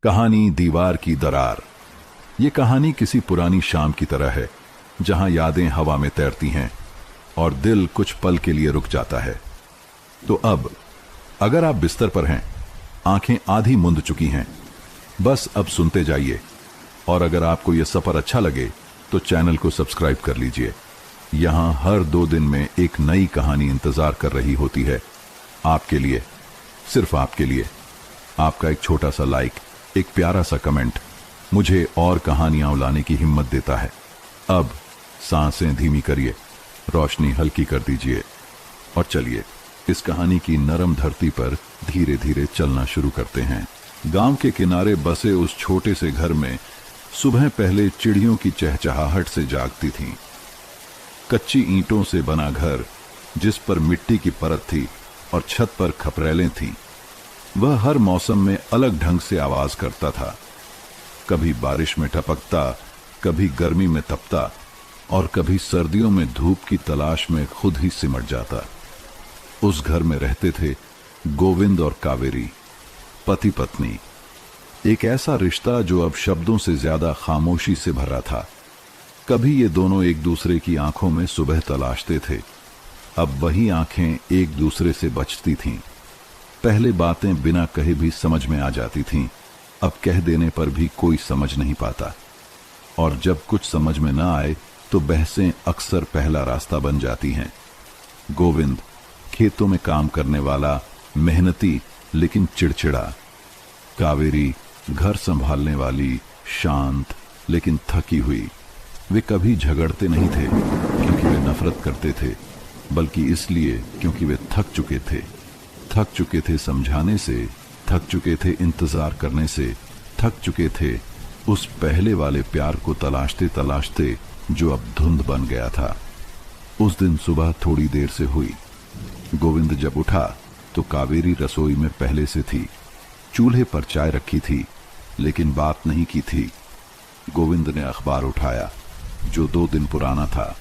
कहानी दीवार की दरार। ये कहानी किसी पुरानी शाम की तरह है, जहां यादें हवा में तैरती हैं और दिल कुछ पल के लिए रुक जाता है। तो अब अगर आप बिस्तर पर हैं, आंखें आधी मूंद चुकी हैं, बस अब सुनते जाइए। और अगर आपको यह सफर अच्छा लगे तो चैनल को सब्सक्राइब कर लीजिए। यहां हर 2 दिन में एक नई कहानी इंतजार कर रही होती है, आपके लिए, सिर्फ आपके लिए। आपका एक छोटा सा लाइक, एक प्यारा सा कमेंट मुझे और कहानियां लाने की हिम्मत देता है। अब सांसें धीमी करिए, रोशनी हल्की कर दीजिए और चलिए इस कहानी की नरम धरती पर धीरे धीरे चलना शुरू करते हैं। गांव के किनारे बसे उस छोटे से घर में सुबह पहले चिड़ियों की चहचहाहट से जागती थी। कच्ची ईंटों से बना घर, जिस पर मिट्टी की परत थी और छत पर खपरेलें थीं, वह हर मौसम में अलग ढंग से आवाज करता था। कभी बारिश में टपकता, कभी गर्मी में तपता और कभी सर्दियों में धूप की तलाश में खुद ही सिमट जाता। उस घर में रहते थे गोविंद और कावेरी, पति पत्नी। एक ऐसा रिश्ता जो अब शब्दों से ज्यादा खामोशी से भरा था। कभी ये दोनों एक दूसरे की आंखों में सुबह तलाशते थे, अब वही आंखें एक दूसरे से बचती थीं। पहले बातें बिना कहे भी समझ में आ जाती थीं, अब कह देने पर भी कोई समझ नहीं पाता। और जब कुछ समझ में ना आए तो बहसें अक्सर पहला रास्ता बन जाती हैं। गोविंद खेतों में काम करने वाला, मेहनती लेकिन चिड़चिड़ा। कावेरी घर संभालने वाली, शांत लेकिन थकी हुई। वे कभी झगड़ते नहीं थे क्योंकि वे नफरत करते थे, बल्कि इसलिए क्योंकि वे थक चुके थे समझाने से, थक चुके थे इंतजार करने से, थक चुके थे उस पहले वाले प्यार को तलाशते तलाशते जो अब धुंध बन गया था। उस दिन सुबह थोड़ी देर से हुई। गोविंद जब उठा तो कावेरी रसोई में पहले से थी। चूल्हे पर चाय रखी थी, लेकिन बात नहीं की थी। गोविंद ने अखबार उठाया जो 2 दिन पुराना था,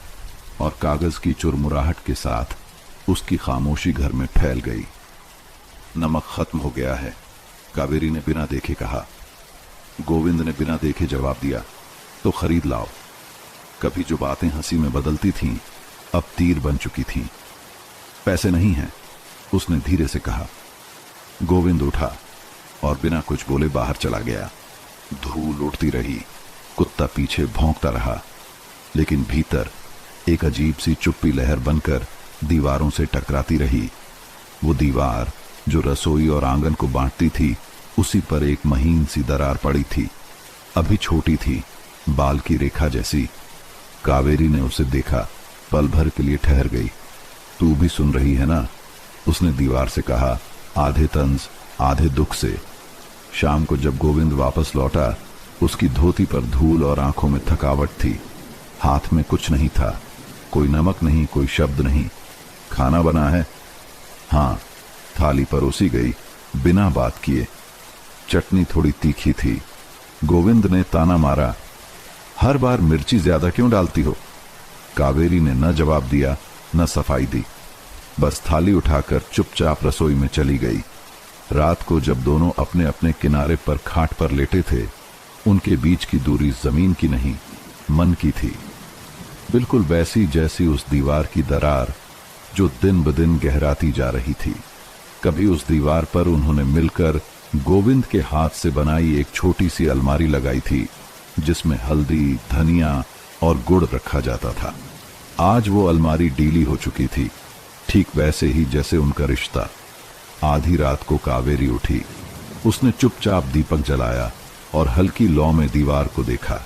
और कागज की चुरमुराहट के साथ उसकी खामोशी घर में फैल गई। नमक खत्म हो गया है, कावेरी ने बिना देखे कहा। गोविंद ने बिना देखे जवाब दिया, तो खरीद लाओ। कभी जो बातें हंसी में बदलती थीं, अब तीर बन चुकी थीं। पैसे नहीं हैं, उसने धीरे से कहा। गोविंद उठा और बिना कुछ बोले बाहर चला गया। धूल उड़ती रही, कुत्ता पीछे भौंकता रहा, लेकिन भीतर एक अजीब सी चुप्पी लहर बनकर दीवारों से टकराती रही। वो दीवार जो रसोई और आंगन को बांटती थी, उसी पर एक महीन सी दरार पड़ी थी। अभी छोटी थी, बाल की रेखा जैसी। कावेरी ने उसे देखा, पल भर के लिए ठहर गई। तू भी सुन रही है ना? उसने दीवार से कहा, आधे तंज आधे दुख से। शाम को जब गोविंद वापस लौटा, उसकी धोती पर धूल और आंखों में थकावट थी। हाथ में कुछ नहीं था, कोई नमक नहीं, कोई शब्द नहीं। खाना बना है? हाँ। थाली परोसी गई बिना बात किए। चटनी थोड़ी तीखी थी। गोविंद ने ताना मारा, हर बार मिर्ची ज्यादा क्यों डालती हो? कावेरी ने न जवाब दिया न सफाई दी, बस थाली उठाकर चुपचाप रसोई में चली गई। रात को जब दोनों अपने अपने किनारे पर खाट पर लेटे थे, उनके बीच की दूरी जमीन की नहीं, मन की थी। बिल्कुल वैसी जैसी उस दीवार की दरार जो दिन ब दिन गहराती जा रही थी। कभी उस दीवार पर उन्होंने मिलकर गोविंद के हाथ से बनाई एक छोटी सी अलमारी लगाई थी, जिसमें हल्दी, धनिया और गुड़ रखा जाता था। आज वो अलमारी डीली हो चुकी थी, ठीक वैसे ही जैसे उनका रिश्ता। आधी रात को कावेरी उठी। उसने चुपचाप दीपक जलाया और हल्की लौ में दीवार को देखा।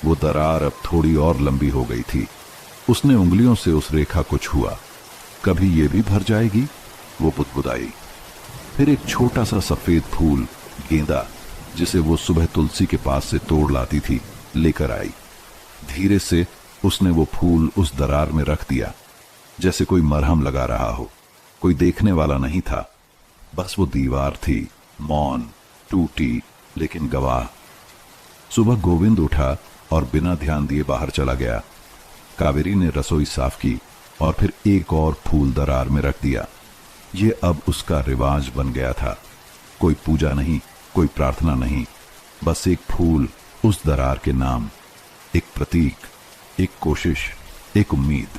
वो दरार अब थोड़ी और लंबी हो गई थी। उसने उंगलियों से उस रेखा को छुआ। कभी ये भी भर जाएगी, वो बुदबुदाई। फिर एक छोटा सा सफेद फूल, गेंदा, जिसे वो सुबह तुलसी के पास से तोड़ लाती थी, लेकर आई। धीरे से उसने वो फूल उस दरार में रख दिया, जैसे कोई मरहम लगा रहा हो। कोई देखने वाला नहीं था, बस वो दीवार थी, मौन, टूटी लेकिन गवाह। सुबह गोविंद उठा और बिना ध्यान दिए बाहर चला गया। कावेरी ने रसोई साफ की और फिर एक और फूल दरार में रख दिया। ये अब उसका रिवाज बन गया था। कोई पूजा नहीं, कोई प्रार्थना नहीं, बस एक फूल, उस दरार के नाम, एक प्रतीक, एक कोशिश, एक उम्मीद।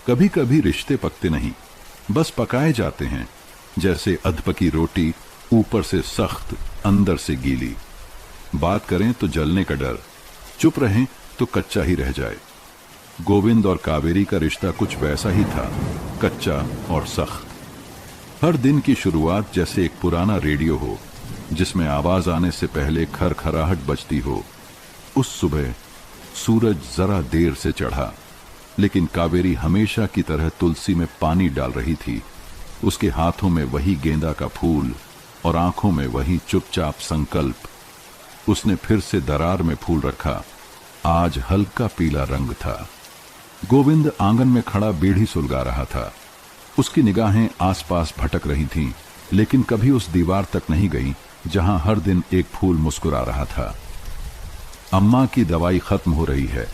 कभी कभी रिश्ते पकते नहीं, बस पकाए जाते हैं, जैसे अधपकी रोटी, ऊपर से सख्त, अंदर से गीली। बात करें तो जलने का डर, चुप रहें तो कच्चा ही रह जाए। गोविंद और कावेरी का रिश्ता कुछ वैसा ही था, कच्चा और सख्त। हर दिन की शुरुआत जैसे एक पुराना रेडियो हो, जिसमें आवाज आने से पहले खरखराहट बजती हो। उस सुबह सूरज जरा देर से चढ़ा, लेकिन कावेरी हमेशा की तरह तुलसी में पानी डाल रही थी। उसके हाथों में वही गेंदा का फूल और आंखों में वही चुपचाप संकल्प। उसने फिर से दरार में फूल रखा। आज हल्का पीला रंग था। गोविंद आंगन में खड़ा बीड़ी सुलगा रहा था। उसकी निगाहें आसपास भटक रही थीं, लेकिन कभी उस दीवार तक नहीं गई जहां हर दिन एक फूल मुस्कुरा रहा था। अम्मा की दवाई खत्म हो रही है,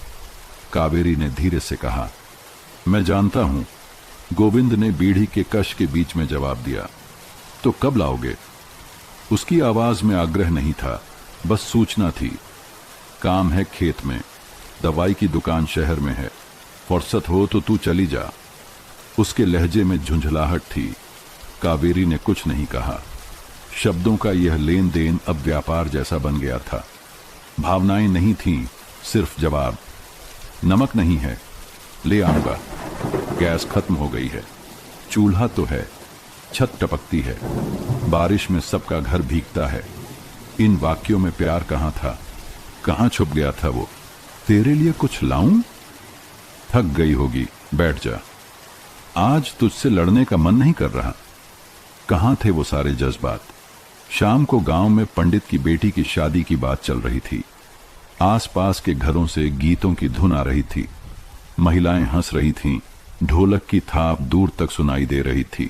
कावेरी ने धीरे से कहा। मैं जानता हूं, गोविंद ने बीड़ी के कश के बीच में जवाब दिया। तो कब लाओगे? उसकी आवाज में आग्रह नहीं था, बस सूचना थी। काम है खेत में, दवाई की दुकान शहर में है, फुर्सत हो तो तू चली जा। उसके लहजे में झुंझलाहट थी। कावेरी ने कुछ नहीं कहा। शब्दों का यह लेन देन अब व्यापार जैसा बन गया था। भावनाएं नहीं थीं, सिर्फ जवाब। नमक नहीं है, ले आऊंगा। गैस खत्म हो गई है, चूल्हा तो है, छत टपकती है, बारिश में सबका घर भीगता है। इन वाक्यों में प्यार कहाँ था? कहाँ छुप गया था वो? तेरे लिए कुछ लाऊं? थक गई होगी, बैठ जा। आज तुझसे लड़ने का मन नहीं कर रहा। कहाँ थे वो सारे जज्बात? शाम को गांव में पंडित की बेटी की शादी की बात चल रही थी। आसपास के घरों से गीतों की धुन आ रही थी। महिलाएं हंस रही थीं, ढोलक की थाप दूर तक सुनाई दे रही थी।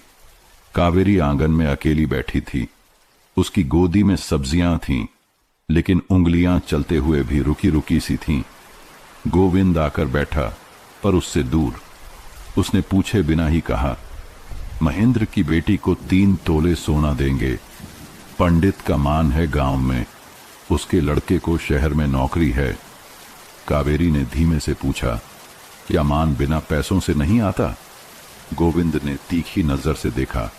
कावेरी आंगन में अकेली बैठी थी। उसकी गोदी में सब्जियां थीं, लेकिन उंगलियां चलते हुए भी रुकी रुकी सी थीं। गोविंद आकर बैठा, पर उससे दूर। उसने पूछे बिना ही कहा, महेंद्र की बेटी को 3 तोले सोना देंगे। पंडित का मान है गांव में, उसके लड़के को शहर में नौकरी है। कावेरी ने धीमे से पूछा, क्या मान बिना पैसों से नहीं आता? गोविंद ने तीखी नजर से देखा।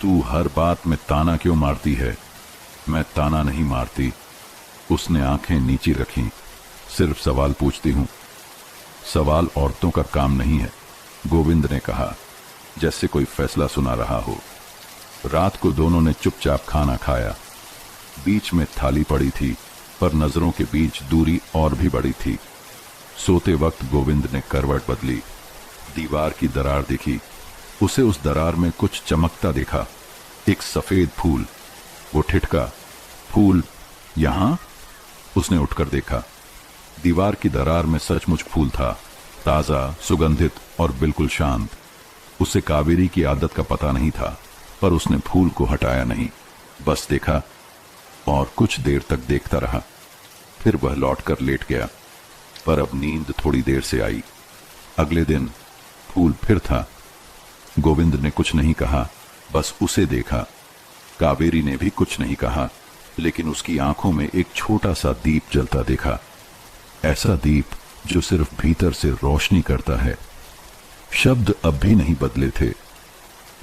तू हर बात में ताना क्यों मारती है? मैं ताना नहीं मारती। उसने आंखें नीची रखीं। सिर्फ सवाल पूछती हूं। सवाल औरतों का काम नहीं है, गोविंद ने कहा, जैसे कोई फैसला सुना रहा हो। रात को दोनों ने चुपचाप खाना खाया। बीच में थाली पड़ी थी, पर नजरों के बीच दूरी और भी बड़ी थी। सोते वक्त गोविंद ने करवट बदली। दीवार की दरार दिखी। उसे उस दरार में कुछ चमकता देखा। एक सफेद फूल। वो ठिठका, फूल यहां? उसने उठकर देखा। दीवार की दरार में सचमुच फूल था, ताजा, सुगंधित और बिल्कुल शांत। उसे कावेरी की आदत का पता नहीं था, पर उसने फूल को हटाया नहीं, बस देखा और कुछ देर तक देखता रहा। फिर वह लौटकर लेट गया, पर अब नींद थोड़ी देर से आई। अगले दिन फूल फिर था। गोविंद ने कुछ नहीं कहा, बस उसे देखा। कावेरी ने भी कुछ नहीं कहा, लेकिन उसकी आंखों में एक छोटा सा दीप जलता देखा। ऐसा दीप जो सिर्फ भीतर से रोशनी करता है। शब्द अब भी नहीं बदले थे।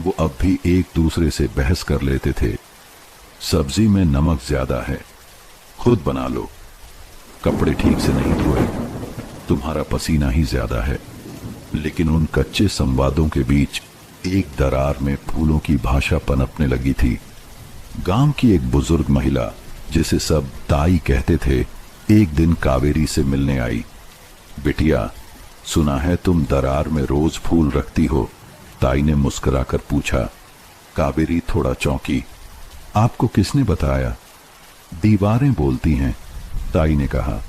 वो अब भी एक दूसरे से बहस कर लेते थे। सब्जी में नमक ज्यादा है, खुद बना लो। कपड़े ठीक से नहीं धोए, तुम्हारा पसीना ही ज्यादा है। लेकिन उन कच्चे संवादों के बीच एक दरार में फूलों की भाषा पनपने लगी थी। गांव की एक बुजुर्ग महिला, जिसे सब ताई कहते थे, एक दिन कावेरी से मिलने आई। बिटिया, सुना है तुम दरार में रोज फूल रखती हो, ताई ने मुस्कुराकर पूछा। कावेरी थोड़ा चौंकी। आपको किसने बताया? दीवारें बोलती हैं, ताई ने कहा।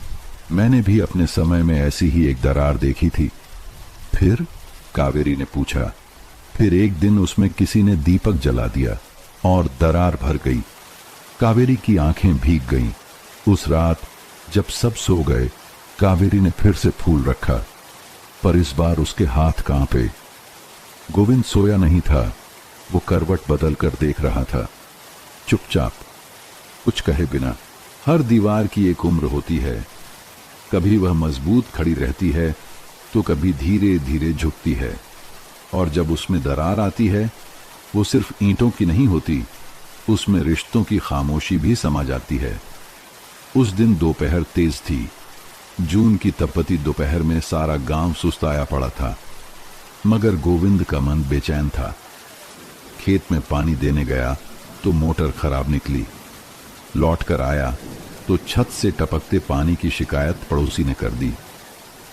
मैंने भी अपने समय में ऐसी ही एक दरार देखी थी। फिर? कावेरी ने पूछा। फिर एक दिन उसमें किसी ने दीपक जला दिया और दरार भर गई। कावेरी की आंखें भीग गईं। उस रात जब सब सो गए, कावेरी ने फिर से फूल रखा, पर इस बार उसके हाथ कांपे। गोविंद सोया नहीं था। वो करवट बदल कर देख रहा था, चुपचाप, कुछ कहे बिना। हर दीवार की एक उम्र होती है, कभी वह मजबूत खड़ी रहती है तो कभी धीरे धीरे झुकती है, और जब उसमें दरार आती है वो सिर्फ ईंटों की नहीं होती, उसमें रिश्तों की खामोशी भी समा जाती है। उस दिन दोपहर तेज थी। जून की तपती दोपहर में सारा गांव सुस्ताया पड़ा था, मगर गोविंद का मन बेचैन था। खेत में पानी देने गया तो मोटर खराब निकली। लौट कर आया तो छत से टपकते पानी की शिकायत पड़ोसी ने कर दी।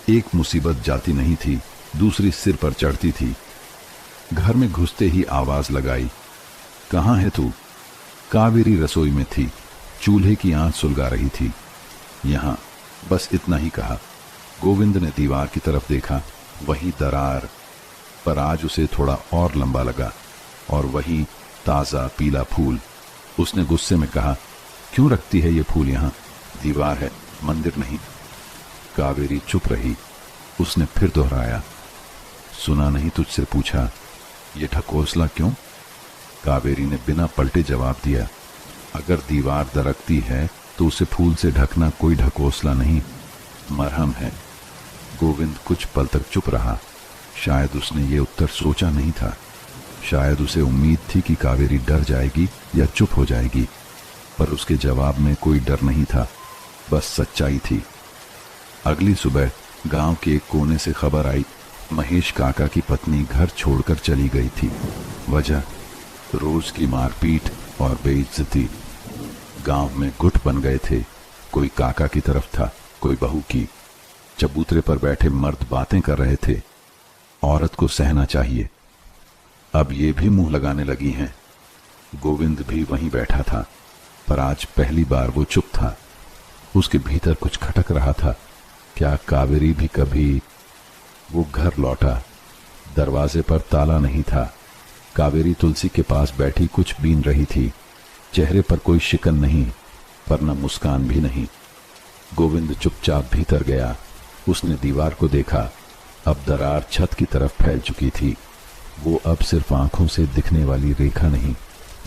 एक मुसीबत जाती नहीं थी, दूसरी सिर पर चढ़ती थी। घर में घुसते ही आवाज लगाई, कहाँ है तू? कावेरी रसोई में थी, चूल्हे की आंच सुलगा रही थी। यहां, बस इतना ही कहा। गोविंद ने दीवार की तरफ देखा, वही दरार, पर आज उसे थोड़ा और लंबा लगा, और वही ताजा पीला फूल। उसने गुस्से में कहा, क्यों रखती है ये फूल यहां? दीवार है, मंदिर नहीं। कावेरी चुप रही। उसने फिर दोहराया, सुना नहीं तुझसे पूछा, ये ढकोसला क्यों? कावेरी ने बिना पलटे जवाब दिया, अगर दीवार दरकती है तो उसे फूल से ढकना कोई ढकोसला नहीं, मरहम है। गोविंद कुछ पल तक चुप रहा। शायद उसने ये उत्तर सोचा नहीं था। शायद उसे उम्मीद थी कि कावेरी डर जाएगी या चुप हो जाएगी, पर उसके जवाब में कोई डर नहीं था, बस सच्चाई थी। अगली सुबह गांव के एक कोने से खबर आई, महेश काका की पत्नी घर छोड़कर चली गई थी। वजह, रोज की मारपीट और बेइज्जती। गांव में गुट बन गए थे, कोई काका की तरफ था, कोई बहू की। चबूतरे पर बैठे मर्द बातें कर रहे थे, औरत को सहना चाहिए। अब ये भी मुंह लगाने लगी हैं। गोविंद भी वहीं बैठा था, पर आज पहली बार वो चुप था। उसके भीतर कुछ खटक रहा था, क्या कावेरी भी कभी? वो घर लौटा। दरवाजे पर ताला नहीं था। कावेरी तुलसी के पास बैठी कुछ बीन रही थी। चेहरे पर कोई शिकन नहीं, पर न मुस्कान भी नहीं। गोविंद चुपचाप भीतर गया। उसने दीवार को देखा, अब दरार छत की तरफ फैल चुकी थी। वो अब सिर्फ आंखों से दिखने वाली रेखा नहीं,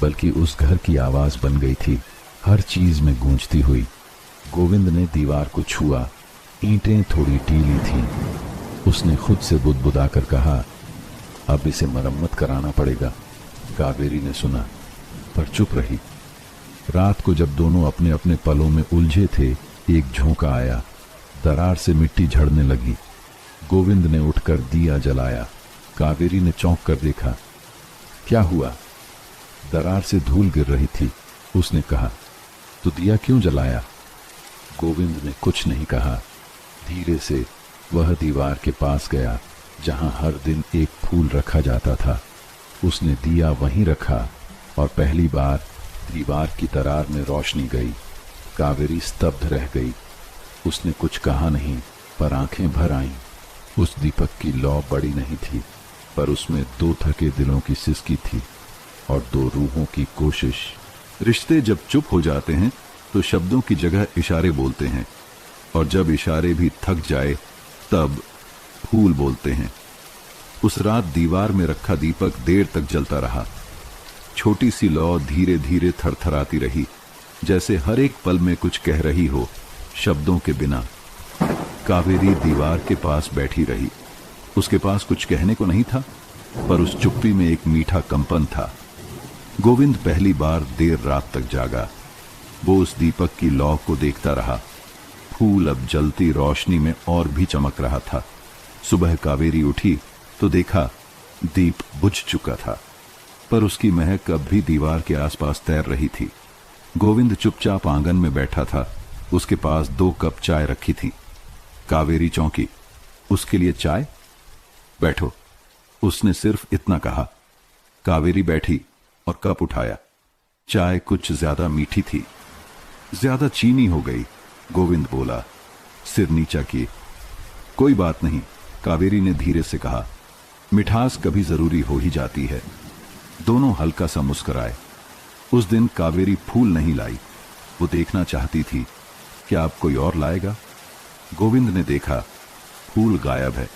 बल्कि उस घर की आवाज बन गई थी, हर चीज में गूंजती हुई। गोविंद ने दीवार को छुआ, ईंटें थोड़ी टीली थीं। उसने खुद से बुदबुदाकर कहा, अब इसे मरम्मत कराना पड़ेगा। कावेरी ने सुना, पर चुप रही। रात को जब दोनों अपने अपने पलों में उलझे थे, एक झोंका आया, दरार से मिट्टी झड़ने लगी। गोविंद ने उठकर दिया जलाया। कावेरी ने चौंक कर देखा, क्या हुआ? दरार से धूल गिर रही थी। उसने कहा, तो दिया क्यों जलाया? गोविंद ने कुछ नहीं कहा। धीरे से वह दीवार के पास गया जहां हर दिन एक फूल रखा जाता था। उसने दिया वहीं रखा, और पहली बार दीवार की दरार में रोशनी गई। कावेरी स्तब्ध रह गई। उसने कुछ कहा नहीं, पर आंखें भर आईं। उस दीपक की लौ बड़ी नहीं थी, पर उसमें दो थके दिलों की सिसकी थी और दो रूहों की कोशिश। रिश्ते जब चुप हो जाते हैं तो शब्दों की जगह इशारे बोलते हैं, और जब इशारे भी थक जाए तब फूल बोलते हैं। उस रात दीवार में रखा दीपक देर तक जलता रहा। छोटी सी लौ धीरे धीरे थरथराती रही, जैसे हर एक पल में कुछ कह रही हो, शब्दों के बिना। कावेरी दीवार के पास बैठी रही। उसके पास कुछ कहने को नहीं था, पर उस चुप्पी में एक मीठा कंपन था। गोविंद पहली बार देर रात तक जागा। वो उस दीपक की लौ को देखता रहा। फूल अब जलती रोशनी में और भी चमक रहा था। सुबह कावेरी उठी तो देखा दीप बुझ चुका था, पर उसकी महक अब भी दीवार के आसपास तैर रही थी। गोविंद चुपचाप आंगन में बैठा था। उसके पास 2 कप चाय रखी थी। कावेरी चौंकी। उसके लिए चाय? बैठो। उसने सिर्फ इतना कहा। कावेरी बैठी और कप उठाया। चाय कुछ ज्यादा मीठी थी, ज्यादा चीनी हो गई। गोविंद बोला, सिर नीचा किए। कोई बात नहीं, कावेरी ने धीरे से कहा। मिठास कभी जरूरी हो ही जाती है। दोनों हल्का सा मुस्कुराए। उस दिन कावेरी फूल नहीं लाई। वो देखना चाहती थी, क्या अब कोई और लाएगा? गोविंद ने देखा, फूल गायब है।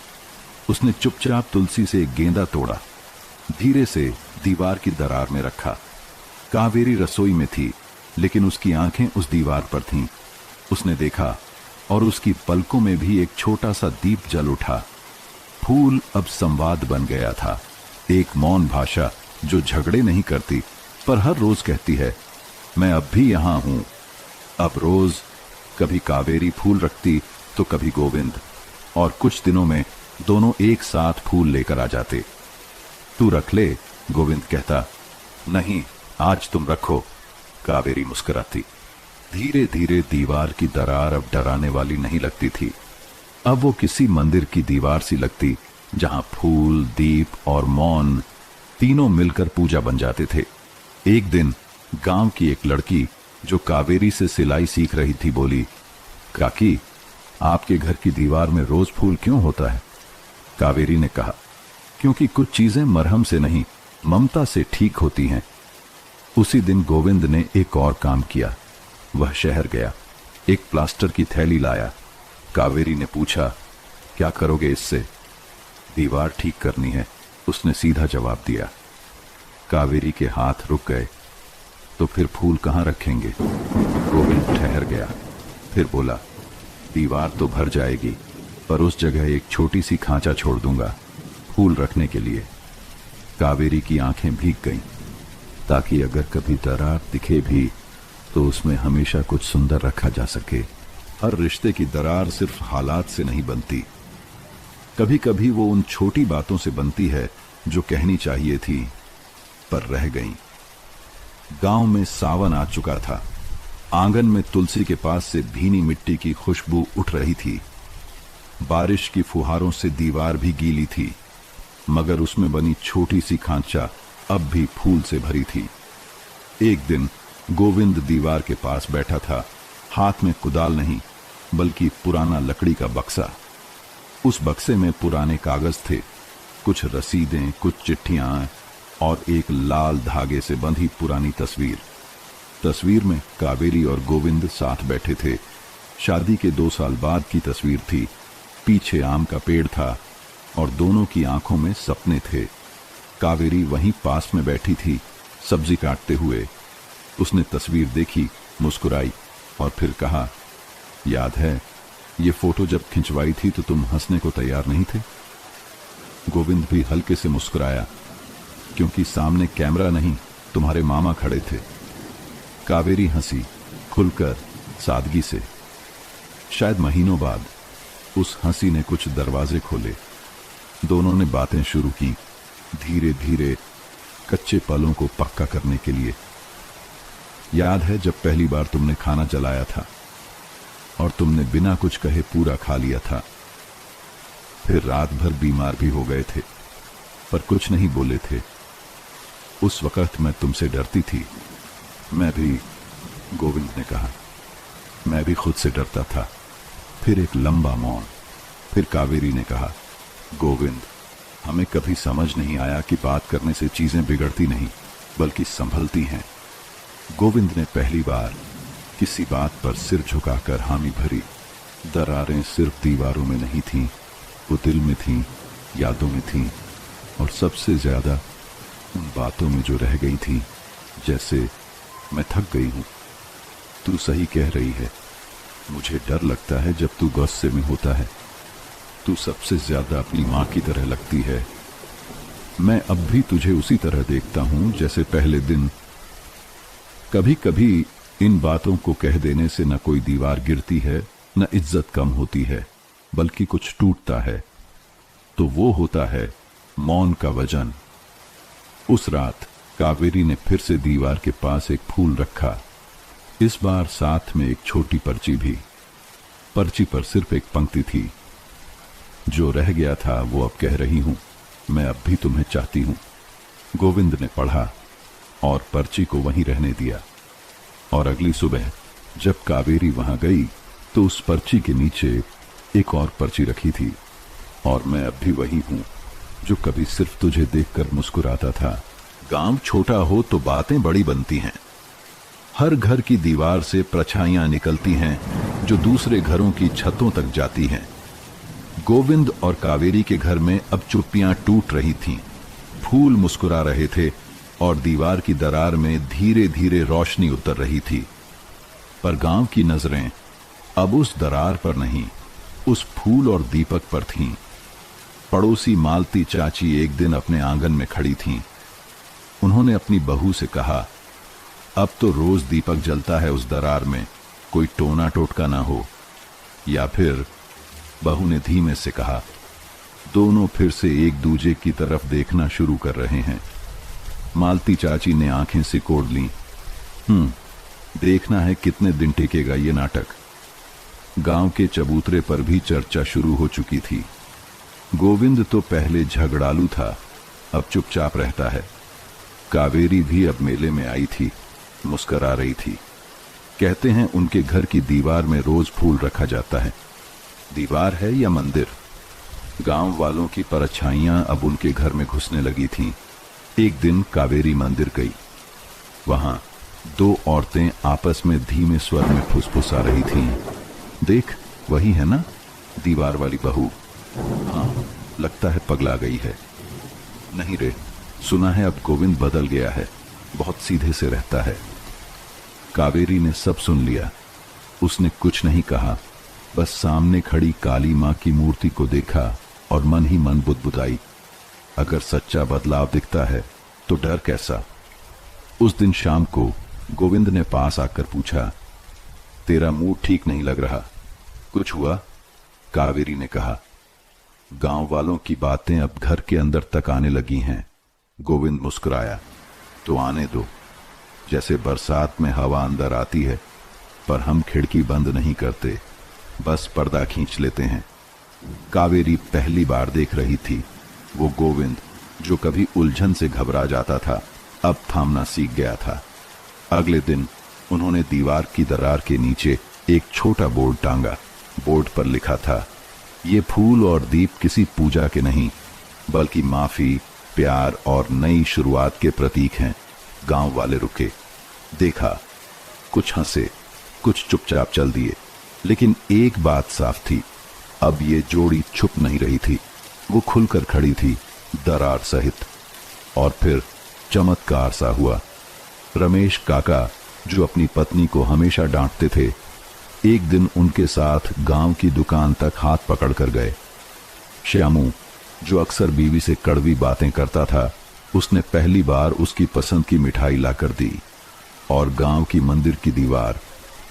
उसने चुपचाप तुलसी से एक गेंदा तोड़ा, धीरे से दीवार की दरार में रखा। कावेरी रसोई में थी, लेकिन उसकी आंखें उस दीवार पर थीं। उसने देखा और उसकी पलकों में भी एक छोटा सा दीप जल उठा। फूल अब संवाद बन गया था, एक मौन भाषा जो झगड़े नहीं करती पर हर रोज कहती है, मैं अब भी यहां हूं। अब रोज कभी कावेरी फूल रखती तो कभी गोविंद, और कुछ दिनों में दोनों एक साथ फूल लेकर आ जाते। तू रख ले, गोविंद कहता। नहीं, आज तुम रखो, कावेरी मुस्कुराती। धीरे धीरे दीवार की दरार अब डराने वाली नहीं लगती थी। अब वो किसी मंदिर की दीवार सी लगती, जहां फूल, दीप और मौन तीनों मिलकर पूजा बन जाते थे। एक दिन गांव की एक लड़की जो कावेरी से सिलाई सीख रही थी बोली, काकी, आपके घर की दीवार में रोज फूल क्यों होता है? कावेरी ने कहा, क्योंकि कुछ चीजें मरहम से नहीं, ममता से ठीक होती हैं। उसी दिन गोविंद ने एक और काम किया। वह शहर गया, एक प्लास्टर की थैली लाया। कावेरी ने पूछा, क्या करोगे इससे? दीवार ठीक करनी है, उसने सीधा जवाब दिया। कावेरी के हाथ रुक गए। तो फिर फूल कहां रखेंगे? गोविंद ठहर गया, फिर बोला, दीवार तो भर जाएगी, पर उस जगह एक छोटी सी खांचा छोड़ दूंगा फूल रखने के लिए। कावेरी की आंखें भीग गईं, ताकि अगर कभी दरार दिखे भी तो उसमें हमेशा कुछ सुंदर रखा जा सके। हर रिश्ते की दरार सिर्फ हालात से नहीं बनती, कभी कभी वो उन छोटी बातों से बनती है जो कहनी चाहिए थी पर रह गईं। गांव में सावन आ चुका था। आंगन में तुलसी के पास से भीनी मिट्टी की खुशबू उठ रही थी। बारिश की फुहारों से दीवार भी गीली थी, मगर उसमें बनी छोटी सी खांचा अब भी फूल से भरी थी। एक दिन गोविंद दीवार के पास बैठा था, हाथ में कुदाल नहीं बल्कि पुराना लकड़ी का बक्सा। उस बक्से में पुराने कागज थे, कुछ रसीदें, कुछ चिट्ठियां और एक लाल धागे से बंधी पुरानी तस्वीर। तस्वीर में कावेरी और गोविंद साथ बैठे थे। शादी के 2 साल बाद की तस्वीर थी। पीछे आम का पेड़ था और दोनों की आंखों में सपने थे। कावेरी वहीं पास में बैठी थी, सब्जी काटते हुए। उसने तस्वीर देखी, मुस्कुराई और फिर कहा, याद है ये फोटो जब खिंचवाई थी तो तुम हंसने को तैयार नहीं थे? गोविंद भी हल्के से मुस्कुराया, क्योंकि सामने कैमरा नहीं, तुम्हारे मामा खड़े थे। कावेरी हंसी, खुलकर, सादगी से। शायद महीनों बाद उस हंसी ने कुछ दरवाजे खोले। दोनों ने बातें शुरू की, धीरे धीरे, कच्चे पलों को पक्का करने के लिए। याद है जब पहली बार तुमने खाना जलाया था और तुमने बिना कुछ कहे पूरा खा लिया था? फिर रात भर बीमार भी हो गए थे, पर कुछ नहीं बोले थे। उस वक्त मैं तुमसे डरती थी। मैं भी, गोविंद ने कहा, मैं भी खुद से डरता था। फिर एक लंबा मौन। फिर कावेरी ने कहा, गोविंद, हमें कभी समझ नहीं आया कि बात करने से चीजें बिगड़ती नहीं बल्कि संभलती हैं। गोविंद ने पहली बार किसी बात पर सिर झुकाकर हामी भरी। दरारें सिर्फ दीवारों में नहीं थीं, वो दिल में थीं, यादों में थीं, और सबसे ज्यादा उन बातों में जो रह गई थी। जैसे, मैं थक गई हूं, तू सही कह रही है, मुझे डर लगता है जब तू गुस्से में होता है, तू सबसे ज्यादा अपनी मां की तरह लगती है, मैं अब भी तुझे उसी तरह देखता हूं जैसे पहले दिन। कभी कभी इन बातों को कह देने से न कोई दीवार गिरती है, न इज्जत कम होती है, बल्कि कुछ टूटता है। तो वो होता है मौन का वजन। उस रात कावेरी ने फिर से दीवार के पास एक फूल रखा, इस बार साथ में एक छोटी पर्ची भी। पर्ची पर सिर्फ एक पंक्ति थी, जो रह गया था वो अब कह रही हूं, मैं अब भी तुम्हें चाहती हूं। गोविंद ने पढ़ा और पर्ची को वहीं रहने दिया। और अगली सुबह जब कावेरी वहां गई तो उस पर्ची के नीचे एक और पर्ची रखी थी, और मैं अब भी वही हूं जो कभी सिर्फ तुझे देखकर मुस्कुराता था। गांव छोटा हो तो बातें बड़ी बनती हैं। हर घर की दीवार से परछाइयां निकलती हैं जो दूसरे घरों की छतों तक जाती हैं। गोविंद और कावेरी के घर में अब चुप्पियां टूट रही थीं। फूल मुस्कुरा रहे थे और दीवार की दरार में धीरे धीरे रोशनी उतर रही थी। पर गांव की नजरें अब उस दरार पर नहीं, उस फूल और दीपक पर थीं। पड़ोसी मालती चाची एक दिन अपने आंगन में खड़ी थीं। उन्होंने अपनी बहू से कहा, अब तो रोज दीपक जलता है उस दरार में, कोई टोना टोटका ना हो। या फिर बहू ने धीमे से कहा, दोनों फिर से एक दूजे की तरफ देखना शुरू कर रहे हैं। मालती चाची ने आंखें सिकोड़ लीं। देखना है कितने दिन टिकेगा ये नाटक। गांव के चबूतरे पर भी चर्चा शुरू हो चुकी थी। गोविंद तो पहले झगड़ालू था, अब चुपचाप रहता है। कावेरी भी अब मेले में आई थी, मुस्कुरा रही थी। कहते हैं उनके घर की दीवार में रोज फूल रखा जाता है। दीवार है या मंदिर? गांव वालों की परछाइयां अब उनके घर में घुसने लगी थीं। एक दिन कावेरी मंदिर गई। वहां दो औरतें आपस में धीमे स्वर में फुसफुसा रही थीं। देख, वही है ना दीवार वाली बहू? हाँ, लगता है पगला गई है। नहीं रे, सुना है अब गोविंद बदल गया है, बहुत सीधे से रहता है। कावेरी ने सब सुन लिया। उसने कुछ नहीं कहा, बस सामने खड़ी काली मां की मूर्ति को देखा और मन ही मन बुदबुदाई, अगर सच्चा बदलाव दिखता है तो डर कैसा। उस दिन शाम को गोविंद ने पास आकर पूछा, तेरा मूड ठीक नहीं लग रहा, कुछ हुआ? कावेरी ने कहा, गांव वालों की बातें अब घर के अंदर तक आने लगी हैं। गोविंद मुस्कुराया, तो आने दो। जैसे बरसात में हवा अंदर आती है, पर हम खिड़की बंद नहीं करते, बस पर्दा खींच लेते हैं। कावेरी पहली बार देख रही थी वो गोविंद जो कभी उलझन से घबरा जाता था, अब थामना सीख गया था। अगले दिन उन्होंने दीवार की दरार के नीचे एक छोटा बोर्ड टांगा। बोर्ड पर लिखा था, ये फूल और दीप किसी पूजा के नहीं, बल्कि माफी, प्यार और नई शुरुआत के प्रतीक हैं। गांव वाले रुके, देखा, कुछ हंसे, कुछ चुपचाप चल दिए, लेकिन एक बात साफ थी, अब ये जोड़ी छुप नहीं रही थी, वो खुलकर खड़ी थी, दरार सहित। और फिर चमत्कार सा हुआ। रमेश काका, जो अपनी पत्नी को हमेशा डांटते थे, एक दिन उनके साथ गांव की दुकान तक हाथ पकड़कर गए। श्यामू, जो अक्सर बीवी से कड़वी बातें करता था, उसने पहली बार उसकी पसंद की मिठाई लाकर दी। और गांव की मंदिर की दीवार,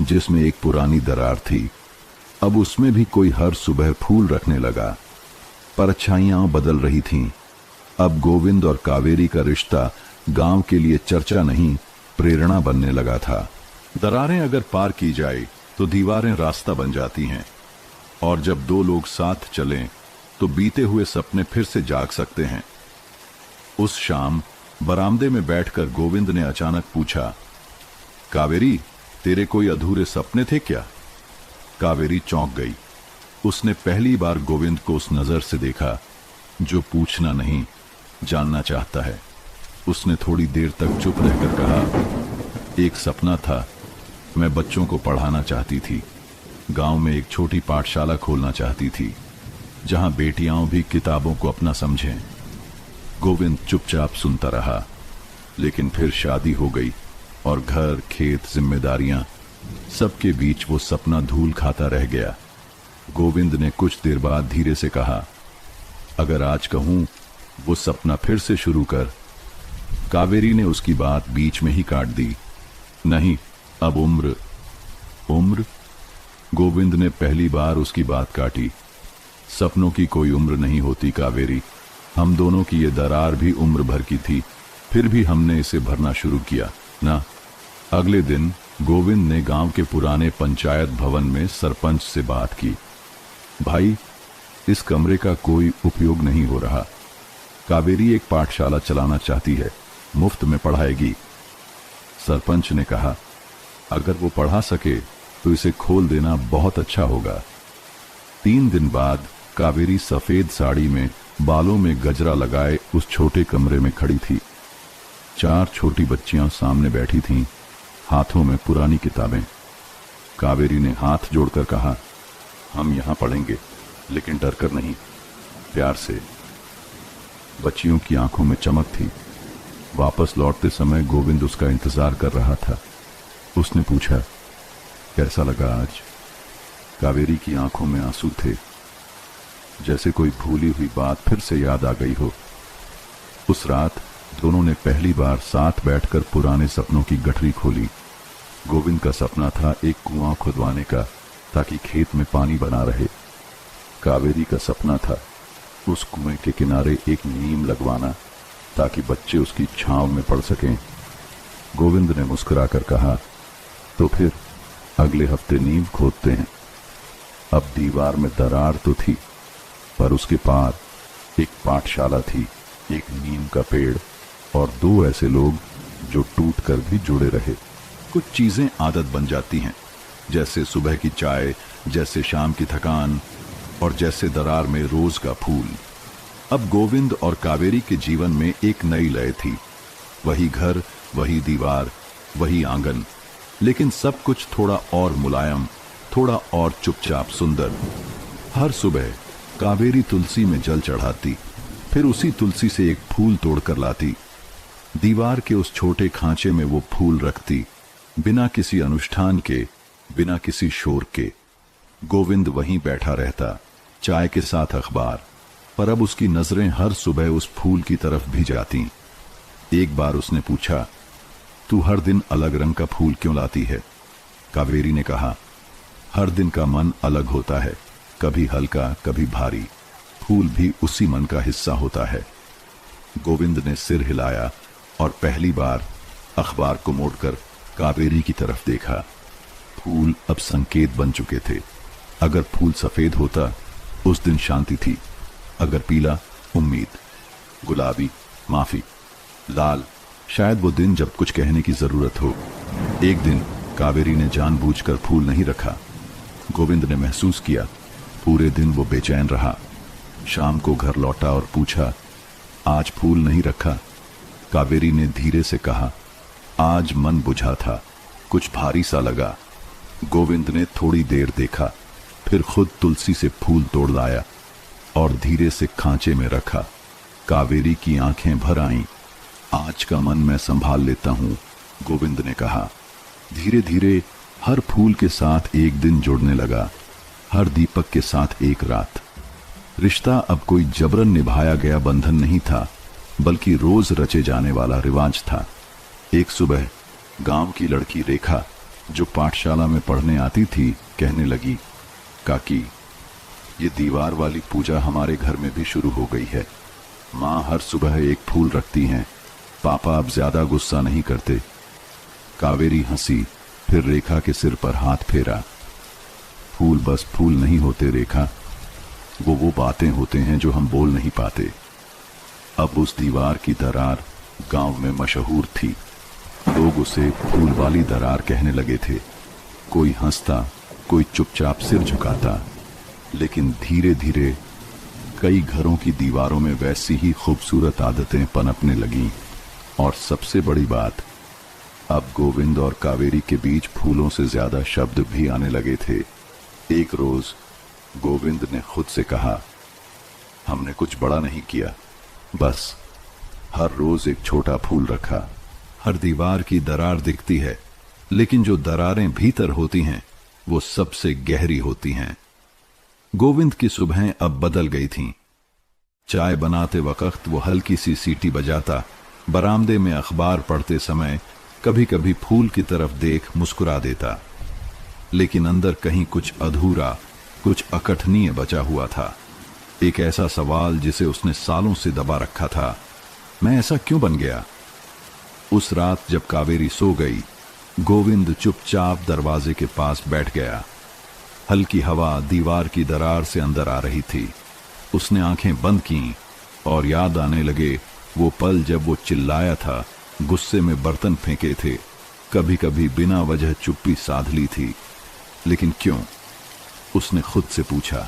जिसमें एक पुरानी दरार थी, अब उसमें भी कोई हर सुबह फूल रखने लगा। परछाइयां बदल रही थीं। अब गोविंद और कावेरी का रिश्ता गांव के लिए चर्चा नहीं, प्रेरणा बनने लगा था। दरारें अगर पार की जाए तो दीवारें रास्ता बन जाती हैं, और जब दो लोग साथ चलें तो बीते हुए सपने फिर से जाग सकते हैं। उस शाम बरामदे में बैठकर गोविंद ने अचानक पूछा, कावेरी, तेरे कोई अधूरे सपने थे क्या? कावेरी चौंक गई। उसने पहली बार गोविंद को उस नजर से देखा जो पूछना नहीं, जानना चाहता है। उसने थोड़ी देर तक चुप रहकर कहा, एक सपना था, मैं बच्चों को पढ़ाना चाहती थी। गांव में एक छोटी पाठशाला खोलना चाहती थी, जहां बेटियां भी किताबों को अपना समझें। गोविंद चुपचाप सुनता रहा, लेकिन फिर शादी हो गई और घर, खेत, जिम्मेदारियां, सबके बीच वो सपना धूल खाता रह गया। गोविंद ने कुछ देर बाद धीरे से कहा, अगर आज कहूं वो सपना फिर से शुरू कर। कावेरी ने उसकी बात बीच में ही काट दी, नहीं, अब उम्र। उम्र? गोविंद ने पहली बार उसकी बात काटी। सपनों की कोई उम्र नहीं होती कावेरी, हम दोनों की ये दरार भी उम्र भर की थी, फिर भी हमने इसे भरना शुरू किया ना। अगले दिन गोविंद ने गांव के पुराने पंचायत भवन में सरपंच से बात की, भाई, इस कमरे का कोई उपयोग नहीं हो रहा, कावेरी एक पाठशाला चलाना चाहती है, मुफ्त में पढ़ाएगी। सरपंच ने कहा, अगर वो पढ़ा सके तो इसे खोल देना बहुत अच्छा होगा। 3 दिन बाद कावेरी सफेद साड़ी में, बालों में गजरा लगाए उस छोटे कमरे में खड़ी थी। 4 छोटी बच्चियां सामने बैठी थीं, हाथों में पुरानी किताबें। कावेरी ने हाथ जोड़कर कहा, हम यहां पढ़ेंगे, लेकिन डरकर नहीं, प्यार से। बच्चियों की आंखों में चमक थी, वापस लौटते समय गोविंद उसका इंतजार कर रहा था। उसने पूछा, कैसा लगा आज? कावेरी की आंखों में आंसू थे, जैसे कोई भूली हुई बात फिर से याद आ गई हो। उस रात दोनों ने पहली बार साथ बैठकर पुराने सपनों की गठरी खोली। गोविंद का सपना था एक कुआं खुदवाने का, ताकि खेत में पानी बना रहे। कावेरी का सपना था उस कुएं के किनारे एक नीम लगवाना, ताकि बच्चे उसकी छांव में पड़ सकें। गोविंद ने मुस्कुराकर कहा, तो फिर अगले हफ्ते नीम खोदते हैं। अब दीवार में दरार तो थी, पर उसके पार एक पाठशाला थी, एक नीम का पेड़ और दो ऐसे लोग जो टूट कर भी जुड़े रहे। कुछ चीजें आदत बन जाती हैं, जैसे सुबह की चाय, जैसे शाम की थकान और जैसे दरार में रोज का फूल। अब गोविंद और कावेरी के जीवन में एक नई लय थी। वही घर, वही दीवार, वही आंगन, लेकिन सब कुछ थोड़ा और मुलायम, थोड़ा और चुपचाप सुंदर। हर सुबह कावेरी तुलसी में जल चढ़ाती, फिर उसी तुलसी से एक फूल तोड़कर लाती। दीवार के उस छोटे खांचे में वो फूल रखती, बिना किसी अनुष्ठान के, बिना किसी शोर के। गोविंद वहीं बैठा रहता, चाय के साथ अखबार, पर अब उसकी नजरें हर सुबह उस फूल की तरफ भी जाती। एक बार उसने पूछा, तू हर दिन अलग रंग का फूल क्यों लाती है? कावेरी ने कहा, हर दिन का मन अलग होता है, कभी हल्का, कभी भारी। फूल भी उसी मन का हिस्सा होता है। गोविंद ने सिर हिलाया और पहली बार अखबार को मोड़कर कावेरी की तरफ देखा। फूल अब संकेत बन चुके थे। अगर फूल सफेद होता, उस दिन शांति थी। अगर पीला, उम्मीद। गुलाबी, माफी। लाल, शायद वो दिन जब कुछ कहने की जरूरत हो। एक दिन कावेरी ने जानबूझकर फूल नहीं रखा। गोविंद ने महसूस किया, पूरे दिन वो बेचैन रहा। शाम को घर लौटा और पूछा, आज फूल नहीं रखा? कावेरी ने धीरे से कहा, आज मन बुझा था, कुछ भारी सा लगा। गोविंद ने थोड़ी देर देखा, फिर खुद तुलसी से फूल तोड़ लाया और धीरे से खांचे में रखा। कावेरी की आंखें भर आईं। आज का मन मैं संभाल लेता हूं, गोविंद ने कहा। धीरे धीरे हर फूल के साथ एक दिन जुड़ने लगा, हर दीपक के साथ एक रात। रिश्ता अब कोई जबरन निभाया गया बंधन नहीं था, बल्कि रोज रचे जाने वाला रिवाज था। एक सुबह गांव की लड़की रेखा, जो पाठशाला में पढ़ने आती थी, कहने लगी, काकी, ये दीवार वाली पूजा हमारे घर में भी शुरू हो गई है। माँ हर सुबह एक फूल रखती हैं, पापा अब ज्यादा गुस्सा नहीं करते। कावेरी हंसी, फिर रेखा के सिर पर हाथ फेरा। फूल बस फूल नहीं होते रेखा, वो बातें होते हैं जो हम बोल नहीं पाते। अब उस दीवार की दरार गांव में मशहूर थी। लोग उसे फूल वाली दरार कहने लगे थे। कोई हंसता, कोई चुपचाप सिर झुकाता, लेकिन धीरे धीरे कई घरों की दीवारों में वैसी ही खूबसूरत आदतें पनपने लगीं। और सबसे बड़ी बात, अब गोविंद और कावेरी के बीच फूलों से ज्यादा शब्द भी आने लगे थे। एक रोज गोविंद ने खुद से कहा, हमने कुछ बड़ा नहीं किया, बस हर रोज एक छोटा फूल रखा। हर दीवार की दरार दिखती है, लेकिन जो दरारें भीतर होती हैं वो सबसे गहरी होती हैं। गोविंद की सुबहें अब बदल गई थीं। चाय बनाते वक्त वो हल्की सी सीटी बजाता, बरामदे में अखबार पढ़ते समय कभी कभी फूल की तरफ देख मुस्कुरा देता, लेकिन अंदर कहीं कुछ अधूरा, कुछ अकथनीय बचा हुआ था। एक ऐसा सवाल जिसे उसने सालों से दबा रखा था, मैं ऐसा क्यों बन गया? उस रात जब कावेरी सो गई, गोविंद चुपचाप दरवाजे के पास बैठ गया। हल्की हवा दीवार की दरार से अंदर आ रही थी। उसने आंखें बंद की और याद आने लगे वो पल जब वो चिल्लाया था, गुस्से में बर्तन फेंके थे, कभी कभी बिना वजह चुप्पी साध ली थी। लेकिन क्यों? उसने खुद से पूछा।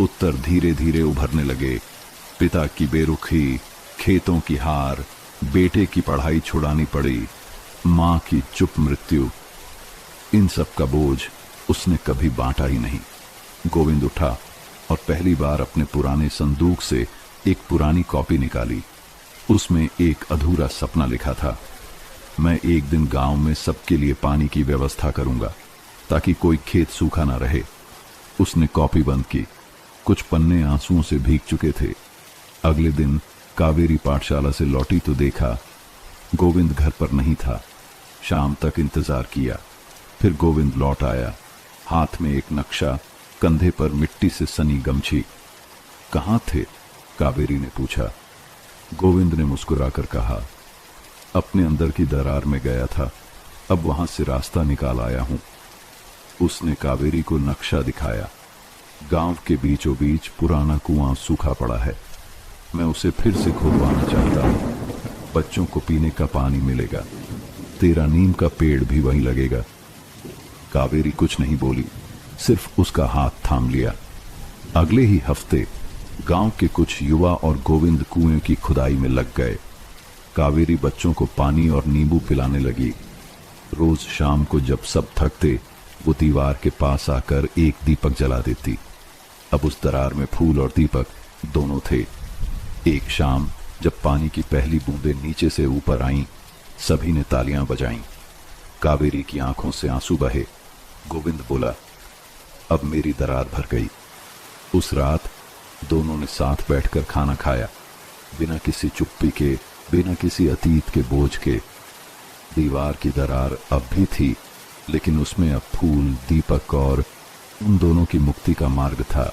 उत्तर धीरे धीरे उभरने लगे। पिता की बेरुखी, खेतों की हार, बेटे की पढ़ाई छुड़ानी पड़ी, मां की चुप मृत्यु, इन सब का बोझ उसने कभी बांटा ही नहीं। गोविंद उठा और पहली बार अपने पुराने संदूक से एक पुरानी कॉपी निकाली। उसमें एक अधूरा सपना लिखा था। मैं एक दिन गांव में सबके लिए पानी की व्यवस्था करूंगा ताकि कोई खेत सूखा ना रहे। उसने कॉपी बंद की। कुछ पन्ने आंसुओं से भीग चुके थे। अगले दिन कावेरी पाठशाला से लौटी तो देखा गोविंद घर पर नहीं था। शाम तक इंतजार किया, फिर गोविंद लौट आया, हाथ में एक नक्शा, कंधे पर मिट्टी से सनी गमछी। कहाँ थे? कावेरी ने पूछा। गोविंद ने मुस्कुराकर कहा, अपने अंदर की दरार में गया था, अब वहां से रास्ता निकाल आया हूं। उसने कावेरी को नक्शा दिखाया। गांव के बीचों बीच पुराना कुआं सूखा पड़ा है। मैं उसे फिर से खुदवाना चाहता हूं। बच्चों को पीने का पानी मिलेगा। तेरा नीम का पेड़ भी वहीं लगेगा। कावेरी कुछ नहीं बोली, सिर्फ उसका हाथ थाम लिया। अगले ही हफ्ते गांव के कुछ युवा और गोविंद कुएं की खुदाई में लग गए। कावेरी बच्चों को पानी और नींबू पिलाने लगी। रोज शाम को जब सब थकते, वो दीवार के पास आकर एक दीपक जला देती। अब उस दरार में फूल और दीपक दोनों थे। एक शाम जब पानी की पहली बूंदें नीचे से ऊपर आईं, सभी ने तालियां बजाईं। कावेरी की आंखों से आंसू बहे। गोविंद बोला, अब मेरी दरार भर गई। उस रात दोनों ने साथ बैठकर खाना खाया, बिना किसी चुप्पी के, बिना किसी अतीत के बोझ के। दीवार की दरार अब भी थी, लेकिन उसमें अब फूल, दीपक और उन दोनों की मुक्ति का मार्ग था।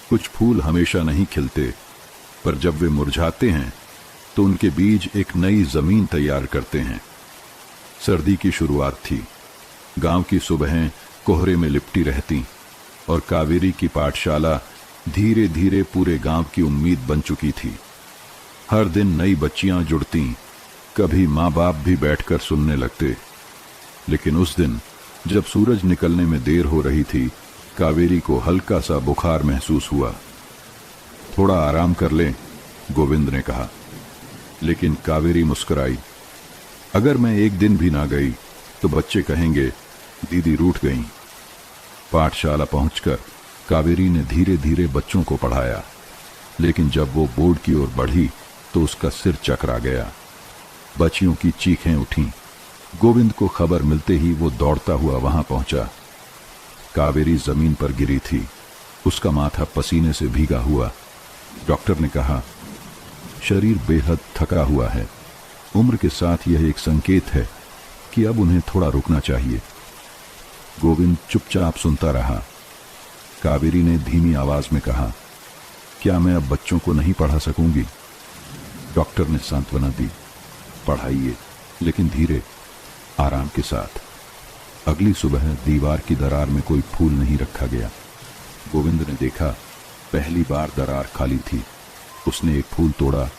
कुछ फूल हमेशा नहीं खिलते, पर जब वे मुरझाते हैं तो उनके बीज एक नई जमीन तैयार करते हैं। सर्दी की शुरुआत थी। गांव की सुबहें कोहरे में लिपटी रहती और कावेरी की पाठशाला धीरे धीरे पूरे गांव की उम्मीद बन चुकी थी। हर दिन नई बच्चियां जुड़ती, कभी माँ बाप भी बैठकर सुनने लगते। लेकिन उस दिन जब सूरज निकलने में देर हो रही थी, कावेरी को हल्का सा बुखार महसूस हुआ। थोड़ा आराम कर ले, गोविंद ने कहा। लेकिन कावेरी मुस्कुराई। अगर मैं एक दिन भी ना गई तो बच्चे कहेंगे दीदी रूठ गईं। पाठशाला पहुंचकर कावेरी ने धीरे धीरे बच्चों को पढ़ाया, लेकिन जब वो बोर्ड की ओर बढ़ी तो उसका सिर चकरा गया। बच्चियों की चीखें उठीं। गोविंद को खबर मिलते ही वो दौड़ता हुआ वहां पहुंचा। कावेरी जमीन पर गिरी थी, उसका माथा पसीने से भीगा हुआ। डॉक्टर ने कहा, शरीर बेहद थका हुआ है। उम्र के साथ यह एक संकेत है कि अब उन्हें थोड़ा रुकना चाहिए। गोविंद चुपचाप सुनता रहा। कावेरी ने धीमी आवाज में कहा, क्या मैं अब बच्चों को नहीं पढ़ा सकूंगी? डॉक्टर ने सांत्वना दी, पढ़ाइए, लेकिन धीरे, आराम के साथ। अगली सुबह दीवार की दरार में कोई फूल नहीं रखा गया। गोविंद ने देखा, पहली बार दरार खाली थी। उसने एक फूल तोड़ा,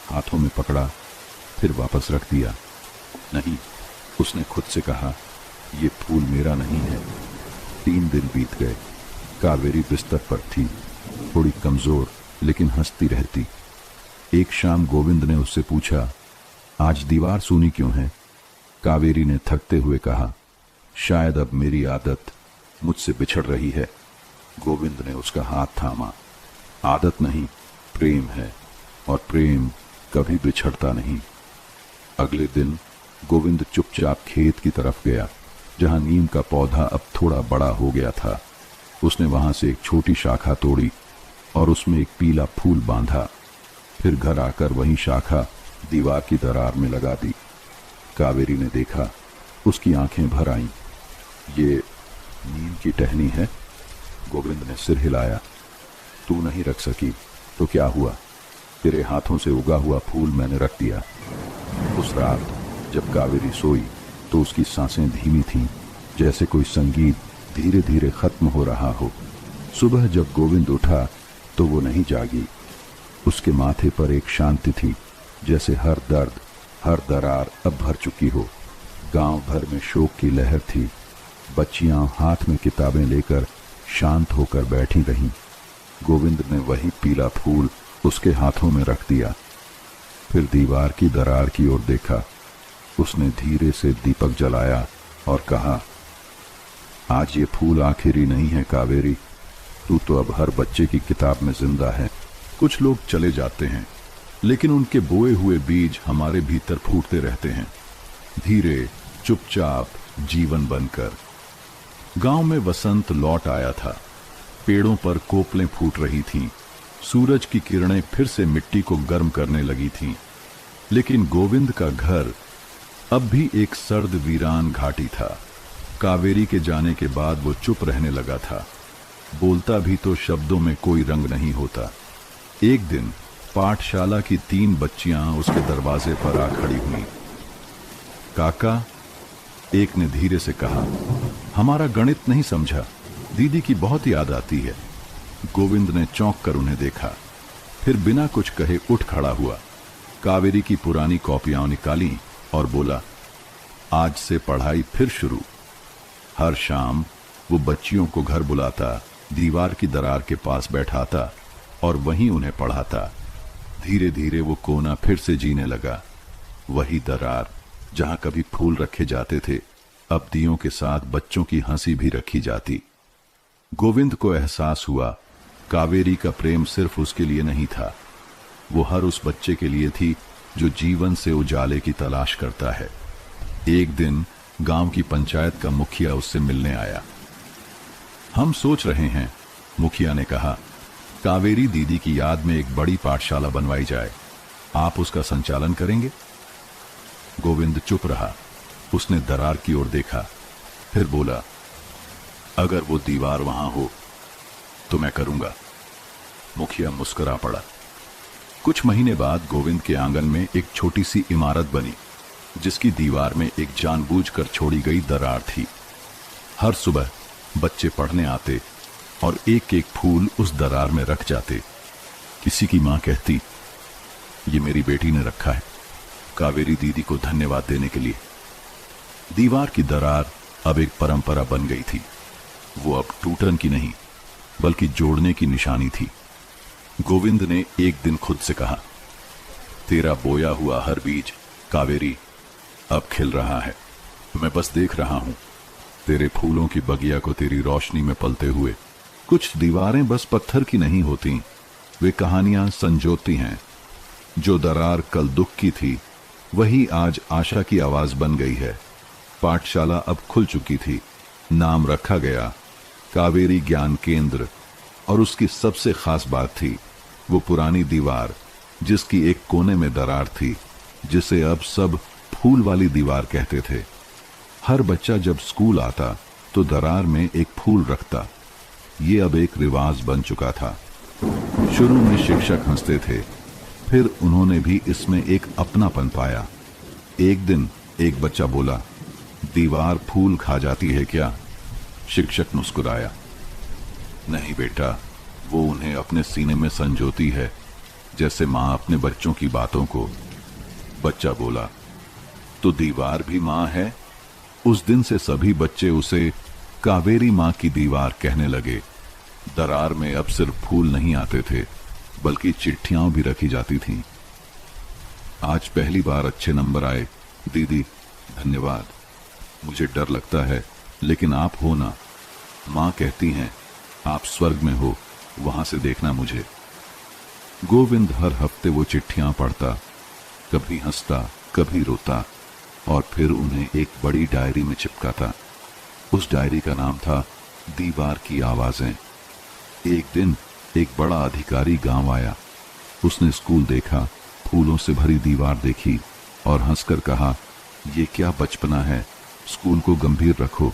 हाथों में पकड़ा, फिर वापस रख दिया। नहीं, उसने खुद से कहा, ये फूल मेरा नहीं है। 3 दिन बीत गए। कावेरी बिस्तर पर थी, थोड़ी कमजोर, लेकिन हंसती रहती। एक शाम गोविंद ने उससे पूछा, आज दीवार सूनी क्यों है? कावेरी ने थकते हुए कहा, शायद अब मेरी आदत मुझसे बिछड़ रही है। गोविंद ने उसका हाथ थामा। आदत नहीं, प्रेम है, और प्रेम कभी बिछड़ता नहीं। अगले दिन गोविंद चुपचाप खेत की तरफ गया, जहां नीम का पौधा अब थोड़ा बड़ा हो गया था। उसने वहां से एक छोटी शाखा तोड़ी और उसमें एक पीला फूल बांधा। फिर घर आकर वही शाखा दीवार की दरार में लगा दी। कावेरी ने देखा, उसकी आंखें भर आईं। ये नीम की टहनी है? गोविंद ने सिर हिलाया। तू नहीं रख सकी तो क्या हुआ? तेरे हाथों से उगा हुआ फूल मैंने रख दिया। उस रात जब कावेरी सोई तो उसकी सांसें धीमी थीं, जैसे कोई संगीत धीरे धीरे खत्म हो रहा हो। सुबह जब गोविंद उठा तो वो नहीं जागी। उसके माथे पर एक शांति थी, जैसे हर दर्द, हर दरार अब भर चुकी हो। गांव भर में शोक की लहर थी। बच्चियां हाथ में किताबें लेकर शांत होकर बैठी रहीं। गोविंद ने वही पीला फूल उसके हाथों में रख दिया। फिर दीवार की दरार की ओर देखा। उसने धीरे से दीपक जलाया और कहा, आज ये फूल आखिरी नहीं है कावेरी, तू तो अब हर बच्चे की किताब में जिंदा है। कुछ लोग चले जाते हैं, लेकिन उनके बोए हुए बीज हमारे भीतर फूटते रहते हैं, धीरे चुपचाप जीवन बनकर। गांव में वसंत लौट आया था। पेड़ों पर कोपलें फूट रही थीं, सूरज की किरणें फिर से मिट्टी को गर्म करने लगी थीं। लेकिन गोविंद का घर अब भी एक सर्द वीरान घाटी था। कावेरी के जाने के बाद वो चुप रहने लगा था। बोलता भी तो शब्दों में कोई रंग नहीं होता। एक दिन पाठशाला की 3 बच्चियां उसके दरवाजे पर आ खड़ी हुई। काका, एक ने धीरे से कहा, हमारा गणित नहीं समझा, दीदी की बहुत याद आती है। गोविंद ने चौंक कर उन्हें देखा, फिर बिना कुछ कहे उठ खड़ा हुआ। कावेरी की पुरानी कॉपियां निकाली और बोला, आज से पढ़ाई फिर शुरू। हर शाम वो बच्चियों को घर बुलाता, दीवार की दरार के पास बैठाता और वहीं उन्हें पढ़ाता। धीरे धीरे वो कोना फिर से जीने लगा। वही दरार जहां कभी फूल रखे जाते थे, अब दियों के साथ बच्चों की हंसी भी रखी जाती। गोविंद को एहसास हुआ, कावेरी का प्रेम सिर्फ उसके लिए नहीं था, वो हर उस बच्चे के लिए थी जो जीवन से उजाले की तलाश करता है। एक दिन गांव की पंचायत का मुखिया उससे मिलने आया। हम सोच रहे हैं, मुखिया ने कहा, कावेरी दीदी की याद में एक बड़ी पाठशाला बनवाई जाए। आप उसका संचालन करेंगे? गोविंद चुप रहा। उसने दरार की ओर देखा, फिर बोला, अगर वो दीवार वहां हो तो मैं करूंगा। मुखिया मुस्कुरा पड़ा। कुछ महीने बाद गोविंद के आंगन में एक छोटी सी इमारत बनी, जिसकी दीवार में एक जानबूझकर छोड़ी गई दरार थी। हर सुबह बच्चे पढ़ने आते और एक एक फूल उस दरार में रख जाते। किसी की मां कहती, ये मेरी बेटी ने रखा है, कावेरी दीदी को धन्यवाद देने के लिए। दीवार की दरार अब एक परंपरा बन गई थी। वो अब टूटन की नहीं, बल्कि जोड़ने की निशानी थी। गोविंद ने एक दिन खुद से कहा, तेरा बोया हुआ हर बीज कावेरी अब खिल रहा है। मैं बस देख रहा हूं तेरे फूलों की बगिया को तेरी रोशनी में पलते हुए। कुछ दीवारें बस पत्थर की नहीं होती, वे कहानियां संजोती हैं। जो दरार कल दुख की थी, वही आज आशा की आवाज बन गई है। पाठशाला अब खुल चुकी थी। नाम रखा गया, कावेरी ज्ञान केंद्र। और उसकी सबसे खास बात थी वो पुरानी दीवार, जिसकी एक कोने में दरार थी, जिसे अब सब फूल वाली दीवार कहते थे। हर बच्चा जब स्कूल आता तो दरार में एक फूल रखता। ये अब एक रिवाज बन चुका था। शुरू में शिक्षक हंसते थे, फिर उन्होंने भी इसमें एक अपनापन पाया। एक दिन एक बच्चा बोला, दीवार फूल खा जाती है क्या? शिक्षक मुस्कुराया, नहीं बेटा, वो उन्हें अपने सीने में संजोती है, जैसे मां अपने बच्चों की बातों को। बच्चा बोला, तो दीवार भी मां है? उस दिन से सभी बच्चे उसे कावेरी मां की दीवार कहने लगे। दरार में अब सिर्फ फूल नहीं आते थे, बल्कि चिट्ठियां भी रखी जाती थीं। आज पहली बार अच्छे नंबर आए, दीदी धन्यवाद। मुझे डर लगता है, लेकिन आप हो ना। मां कहती हैं आप स्वर्ग में हो, वहां से देखना मुझे। गोविंद हर हफ्ते वो चिट्ठियां पढ़ता, कभी हंसता, कभी रोता, और फिर उन्हें एक बड़ी डायरी में चिपकाता। उस डायरी का नाम था दीवार की आवाजें। एक दिन एक बड़ा अधिकारी गांव आया। उसने स्कूल देखा, फूलों से भरी दीवार देखी और हंसकर कहा, ये क्या बचपना है, स्कूल को गंभीर रखो।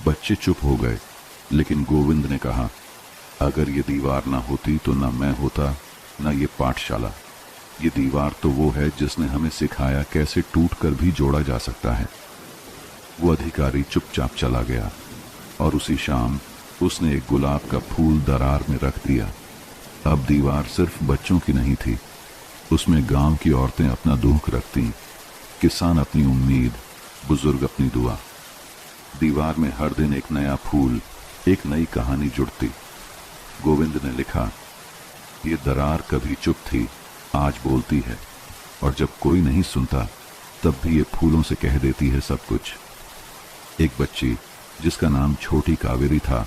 बच्चे चुप हो गए, लेकिन गोविंद ने कहा, अगर ये दीवार ना होती तो ना मैं होता, ना ये पाठशाला। ये दीवार तो वो है जिसने हमें सिखाया कैसे टूटकर भी जोड़ा जा सकता है। वो अधिकारी चुपचाप चला गया और उसी शाम उसने एक गुलाब का फूल दरार में रख दिया। अब दीवार सिर्फ बच्चों की नहीं थी, उसमें गांव की औरतें अपना दुख रखती, किसान अपनी उम्मीद, बुजुर्ग अपनी दुआ। दीवार में हर दिन एक नया फूल, एक नई कहानी जुड़ती। गोविंद ने लिखा, ये दरार कभी चुप थी, आज बोलती है, और जब कोई नहीं सुनता तब भी ये फूलों से कह देती है सब कुछ। एक बच्ची जिसका नाम छोटी कावेरी था,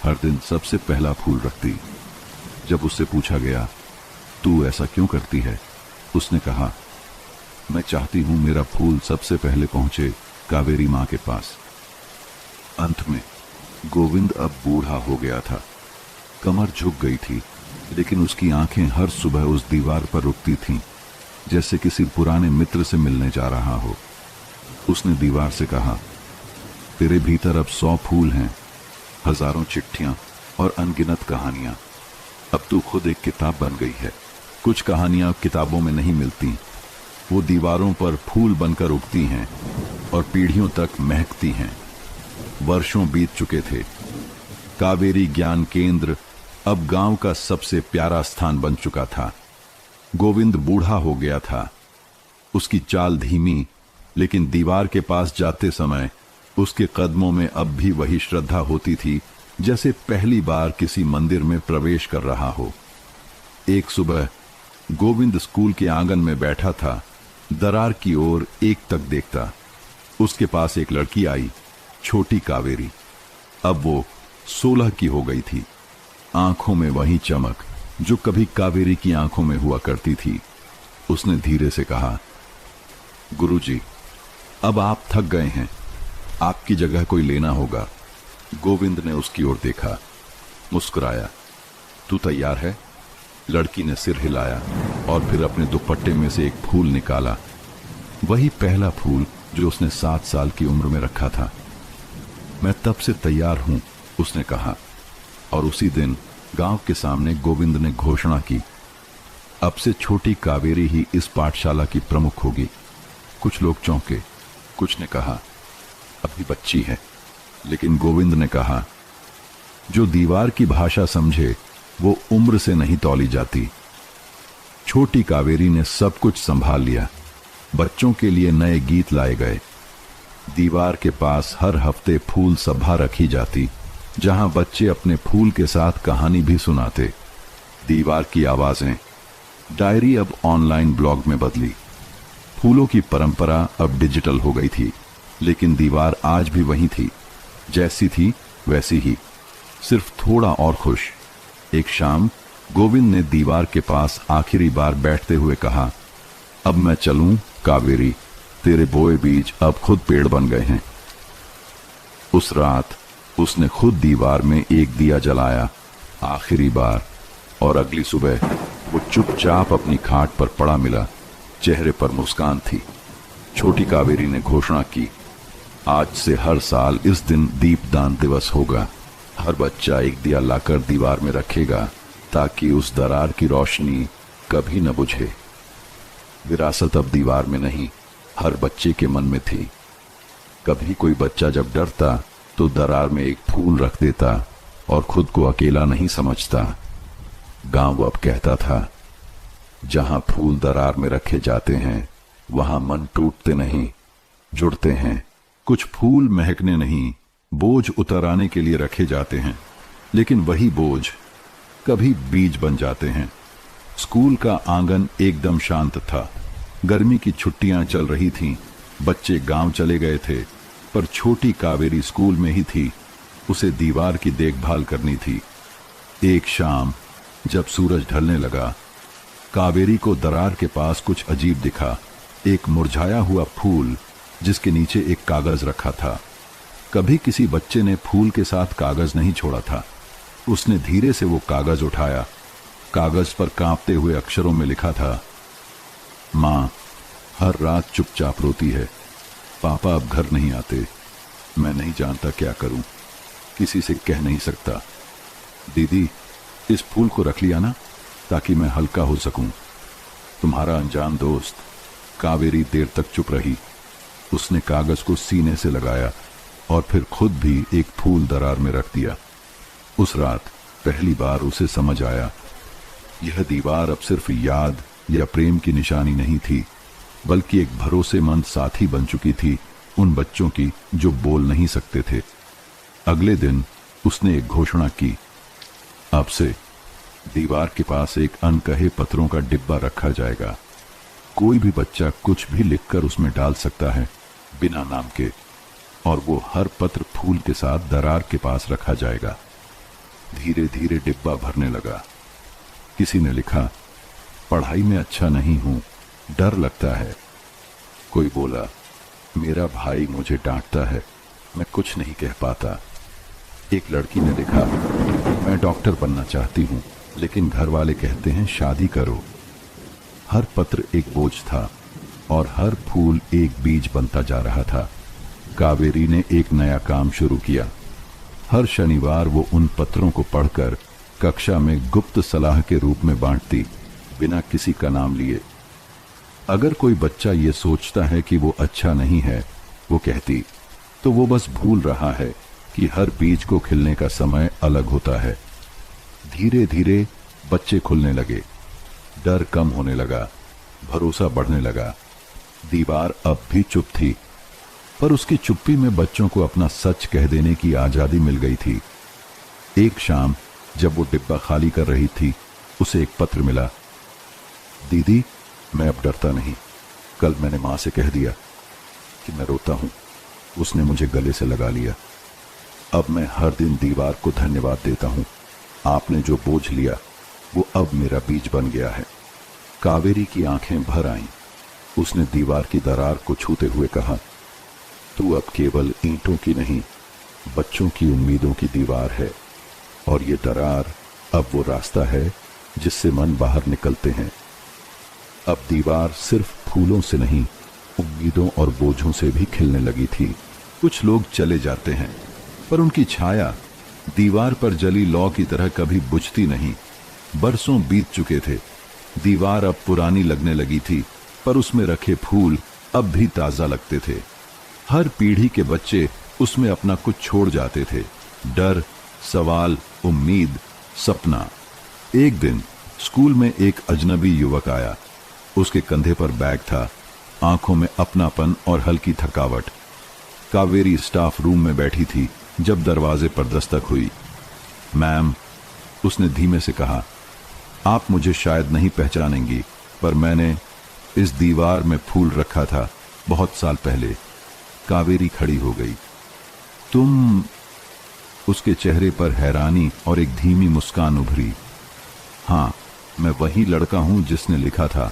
हर दिन सबसे पहला फूल रखती। जब उससे पूछा गया, तू ऐसा क्यों करती है, उसने कहा, मैं चाहती हूं मेरा फूल सबसे पहले पहुंचे कावेरी मां के पास। अंत में गोविंद अब बूढ़ा हो गया था। कमर झुक गई थी, लेकिन उसकी आंखें हर सुबह उस दीवार पर रुकती थीं, जैसे किसी पुराने मित्र से मिलने जा रहा हो। उसने दीवार से कहा, तेरे भीतर अब 100 फूल हैं, हजारों चिट्ठियां और अनगिनत कहानियां। अब तू खुद एक किताब बन गई है। कुछ कहानियां किताबों में नहीं मिलती, वो दीवारों पर फूल बनकर उगती हैं और पीढ़ियों तक महकती हैं। वर्षों बीत चुके थे। कावेरी ज्ञान केंद्र अब गांव का सबसे प्यारा स्थान बन चुका था। गोविंद बूढ़ा हो गया था। उसकी चाल धीमी, लेकिन दीवार के पास जाते समय उसके कदमों में अब भी वही श्रद्धा होती थी, जैसे पहली बार किसी मंदिर में प्रवेश कर रहा हो। एक सुबह गोविंद स्कूल के आंगन में बैठा था, दरार की ओर एकटक देखता। उसके पास एक लड़की आई, छोटी कावेरी। अब वो 16 की हो गई थी। आंखों में वही चमक जो कभी कावेरी की आंखों में हुआ करती थी। उसने धीरे से कहा, गुरुजी, अब आप थक गए हैं, आपकी जगह कोई लेना होगा। गोविंद ने उसकी ओर देखा, मुस्कुराया। तू तैयार है? लड़की ने सिर हिलाया और फिर अपने दुपट्टे में से एक फूल निकाला, वही पहला फूल जो उसने 7 साल की उम्र में रखा था। मैं तब से तैयार हूं, उसने कहा। और उसी दिन गांव के सामने गोविंद ने घोषणा की, अब से छोटी कावेरी ही इस पाठशाला की प्रमुख होगी। कुछ लोग चौंके, कुछ ने कहा, अभी बच्ची है। लेकिन गोविंद ने कहा, जो दीवार की भाषा समझे वो उम्र से नहीं तौली जाती। छोटी कावेरी ने सब कुछ संभाल लिया। बच्चों के लिए नए गीत लाए गए। दीवार के पास हर हफ्ते फूल सभा रखी जाती, जहां बच्चे अपने फूल के साथ कहानी भी सुनाते। दीवार की आवाजें। डायरी अब ऑनलाइन ब्लॉग में बदली। फूलों की परंपरा अब डिजिटल हो गई थी, लेकिन दीवार आज भी वही थी, जैसी थी वैसी ही, सिर्फ थोड़ा और खुश। एक शाम गोविंद ने दीवार के पास आखिरी बार बैठते हुए कहा, अब मैं चलूं कावेरी, तेरे बोए बीज अब खुद पेड़ बन गए हैं। उस रात उसने खुद दीवार में एक दिया जलाया, आखिरी बार। और अगली सुबह वो चुपचाप अपनी खाट पर पड़ा मिला। चेहरे पर मुस्कान थी। छोटी कावेरी ने घोषणा की, आज से हर साल इस दिन दीपदान दिवस होगा। हर बच्चा एक दिया लाकर दीवार में रखेगा, ताकि उस दरार की रोशनी कभी न बुझे। विरासत अब दीवार में नहीं, हर बच्चे के मन में थी। कभी कोई बच्चा जब डरता तो दरार में एक फूल रख देता और खुद को अकेला नहीं समझता। गांव अब कहता था, जहां फूल दरार में रखे जाते हैं वहां मन टूटते नहीं, जुड़ते हैं। कुछ फूल महकने नहीं, बोझ उतर आने के लिए रखे जाते हैं, लेकिन वही बोझ कभी बीज बन जाते हैं। स्कूल का आंगन एकदम शांत था। गर्मी की छुट्टियां चल रही थीं, बच्चे गांव चले गए थे, पर छोटी कावेरी स्कूल में ही थी। उसे दीवार की देखभाल करनी थी। एक शाम जब सूरज ढलने लगा, कावेरी को दरार के पास कुछ अजीब दिखा। एक मुरझाया हुआ फूल जिसके नीचे एक कागज रखा था। कभी किसी बच्चे ने फूल के साथ कागज नहीं छोड़ा था। उसने धीरे से वो कागज उठाया। कागज पर कांपते हुए अक्षरों में लिखा था, मां हर रात चुपचाप रोती है, पापा अब घर नहीं आते, मैं नहीं जानता क्या करूं, किसी से कह नहीं सकता। दीदी, इस फूल को रख लिया ना, ताकि मैं हल्का हो सकूं। तुम्हारा अनजान दोस्त। कावेरी देर तक चुप रही। उसने कागज को सीने से लगाया और फिर खुद भी एक फूल दरार में रख दिया। उस रात पहली बार उसे समझ आया, यह दीवार अब सिर्फ याद या प्रेम की निशानी नहीं थी, बल्कि एक भरोसेमंद साथी बन चुकी थी उन बच्चों की जो बोल नहीं सकते थे। अगले दिन उसने एक घोषणा की, अब से दीवार के पास एक अनकहे पत्रों का डिब्बा रखा जाएगा। कोई भी बच्चा कुछ भी लिखकर उसमें डाल सकता है, बिना नाम के, और वो हर पत्र फूल के साथ दरार के पास रखा जाएगा। धीरे धीरे डिब्बा भरने लगा। किसी ने लिखा, पढ़ाई में अच्छा नहीं हूं, डर लगता है। कोई बोला, मेरा भाई मुझे डांटता है, मैं कुछ नहीं कह पाता। एक लड़की ने लिखा, मैं डॉक्टर बनना चाहती हूँ, लेकिन घर वाले कहते हैं शादी करो। हर पत्र एक बोझ था और हर फूल एक बीज बनता जा रहा था। कावेरी ने एक नया काम शुरू किया। हर शनिवार वो उन पत्रों को पढ़कर कक्षा में गुप्त सलाह के रूप में बांटती, बिना किसी का नाम लिए। अगर कोई बच्चा ये सोचता है कि वो अच्छा नहीं है, वो कहती, तो वो बस भूल रहा है कि हर बीज को खिलने का समय अलग होता है। धीरे धीरे बच्चे खुलने लगे, डर कम होने लगा, भरोसा बढ़ने लगा। दीवार अब भी चुप थी, पर उसकी चुप्पी में बच्चों को अपना सच कह देने की आजादी मिल गई थी। एक शाम जब वो डिब्बा खाली कर रही थी, उसे एक पत्र मिला। दीदी, मैं अब डरता नहीं। कल मैंने मां से कह दिया कि मैं रोता हूं। उसने मुझे गले से लगा लिया। अब मैं हर दिन दीवार को धन्यवाद देता हूं। आपने जो बोझ लिया वो अब मेरा बीज बन गया है। कावेरी की आंखें भर आईं। उसने दीवार की दरार को छूते हुए कहा, तू अब केवल ईंटों की नहीं, बच्चों की उम्मीदों की दीवार है। और ये दरार अब वो रास्ता है जिससे मन बाहर निकलते हैं। अब दीवार सिर्फ फूलों से नहीं, उम्मीदों और बोझों से भी खिलने लगी थी। कुछ लोग चले जाते हैं, पर उनकी छाया दीवार पर जली लौ की तरह कभी बुझती नहीं। बरसों बीत चुके थे। दीवार अब पुरानी लगने लगी थी, पर उसमें रखे फूल अब भी ताजा लगते थे। हर पीढ़ी के बच्चे उसमें अपना कुछ छोड़ जाते थे। डर, सवाल, उम्मीद, सपना। एक दिन स्कूल में एक अजनबी युवक आया। उसके कंधे पर बैग था, आंखों में अपनापन और हल्की थकावट। कावेरी स्टाफ रूम में बैठी थी जब दरवाजे पर दस्तक हुई। मैम, उसने धीमे से कहा, आप मुझे शायद नहीं पहचानेंगी, पर मैंने इस दीवार में फूल रखा था बहुत साल पहले। कावेरी खड़ी हो गई। तुम? उसके चेहरे पर हैरानी और एक धीमी मुस्कान उभरी। हाँ, मैं वही लड़का हूं जिसने लिखा था,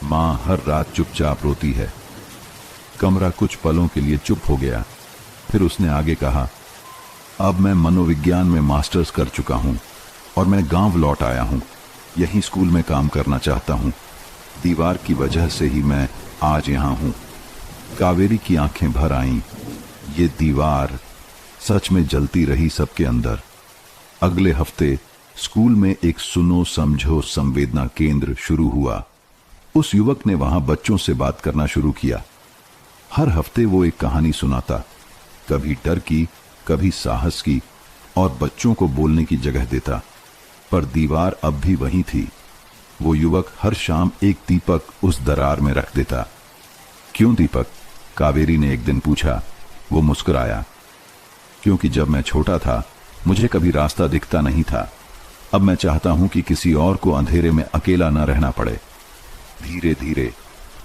मां हर रात चुपचाप रोती है। कमरा कुछ पलों के लिए चुप हो गया। फिर उसने आगे कहा, अब मैं मनोविज्ञान में मास्टर्स कर चुका हूं और मैं गांव लौट आया हूं। यहीं स्कूल में काम करना चाहता हूं। दीवार की वजह से ही मैं आज यहां हूं। कावेरी की आंखें भर आईं। ये दीवार सच में जलती रही सबके अंदर। अगले हफ्ते स्कूल में एक सुनो समझो संवेदना केंद्र शुरू हुआ। उस युवक ने वहां बच्चों से बात करना शुरू किया। हर हफ्ते वो एक कहानी सुनाता, कभी डर की, कभी साहस की, और बच्चों को बोलने की जगह देता। पर दीवार अब भी वही थी। वो युवक हर शाम एक दीपक उस दरार में रख देता। क्यों दीपक? कावेरी ने एक दिन पूछा। वो मुस्कुराया। क्योंकि जब मैं छोटा था मुझे कभी रास्ता दिखता नहीं था। अब मैं चाहता हूं कि किसी और को अंधेरे में अकेला न रहना पड़े। धीरे धीरे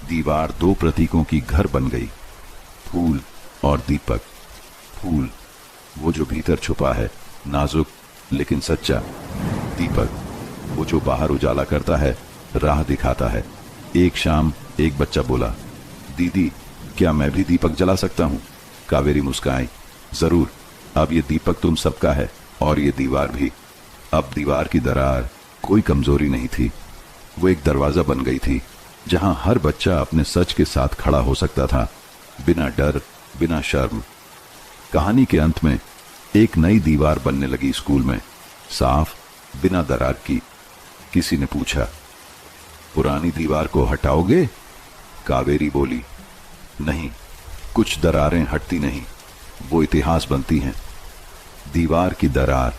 दीवार दो प्रतीकों की घर बन गई, फूल और दीपक। फूल वो जो भीतर छुपा है, नाजुक लेकिन सच्चा। दीपक वो जो बाहर उजाला करता है, राह दिखाता है। एक शाम एक बच्चा बोला, दीदी, क्या मैं भी दीपक जला सकता हूं? कावेरी मुस्काई। जरूर, अब ये दीपक तुम सबका है और ये दीवार भी। अब दीवार की दरार कोई कमजोरी नहीं थी। वो एक दरवाजा बन गई थी जहां हर बच्चा अपने सच के साथ खड़ा हो सकता था, बिना डर, बिना शर्म। कहानी के अंत में एक नई दीवार बनने लगी स्कूल में, साफ, बिना दरार की। किसी ने पूछा, पुरानी दीवार को हटाओगे? कावेरी बोली, नहीं, कुछ दरारें हटती नहीं, वो इतिहास बनती हैं। दीवार की दरार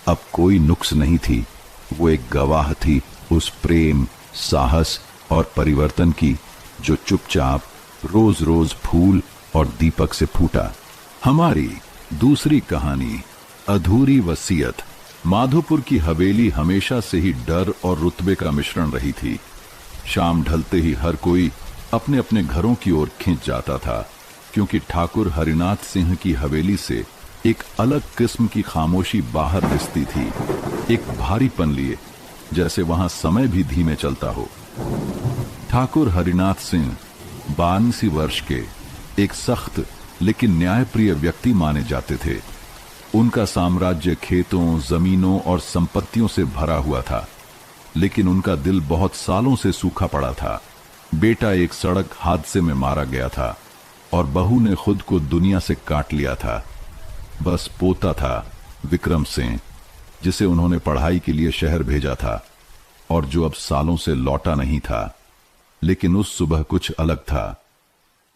अब कोई नुक्स नहीं थी, वो एक गवाह थी उस प्रेम, साहस और परिवर्तन की जो चुपचाप रोज रोज फूल और दीपक से फूटा। हमारी दूसरी कहानी, अधूरी वसीयत। माधोपुर की हवेली हमेशा से ही डर और रुतबे का मिश्रण रही थी। शाम ढलते ही हर कोई अपने अपने घरों की ओर खिंच जाता था, क्योंकि ठाकुर हरिनाथ सिंह की हवेली से एक अलग किस्म की खामोशी बाहर दिसती थी, एक भारीपन लिए, जैसे वहां समय भी धीमे चलता हो। ठाकुर हरिनाथ सिंह 82 वर्ष के एक सख्त लेकिन न्यायप्रिय व्यक्ति माने जाते थे। उनका साम्राज्य खेतों, जमीनों और संपत्तियों से भरा हुआ था, लेकिन उनका दिल बहुत सालों से सूखा पड़ा था। बेटा एक सड़क हादसे में मारा गया था और बहू ने खुद को दुनिया से काट लिया था। बस पोता था विक्रम सिंह, जिसे उन्होंने पढ़ाई के लिए शहर भेजा था और जो अब सालों से लौटा नहीं था। लेकिन उस सुबह कुछ अलग था।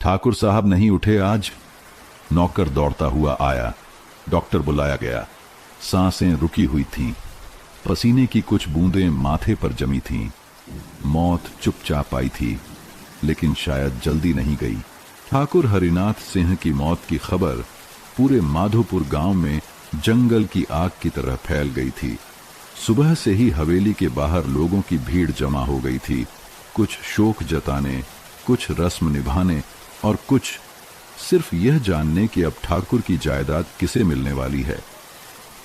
ठाकुर साहब नहीं उठे आज? नौकर दौड़ता हुआ आया। डॉक्टर बुलाया गया। सांसें रुकी हुई थीं, पसीने की कुछ बूंदें माथे पर जमी थीं। मौत चुपचाप आई थी, लेकिन शायद जल्दी नहीं गई। ठाकुर हरिनाथ सिंह की मौत की खबर पूरे माधोपुर गांव में जंगल की आग की तरह फैल गई थी। सुबह से ही हवेली के बाहर लोगों की भीड़ जमा हो गई थी, कुछ शोक जताने, कुछ रस्म निभाने और कुछ सिर्फ यह जानने कि अब ठाकुर की जायदाद किसे मिलने वाली है।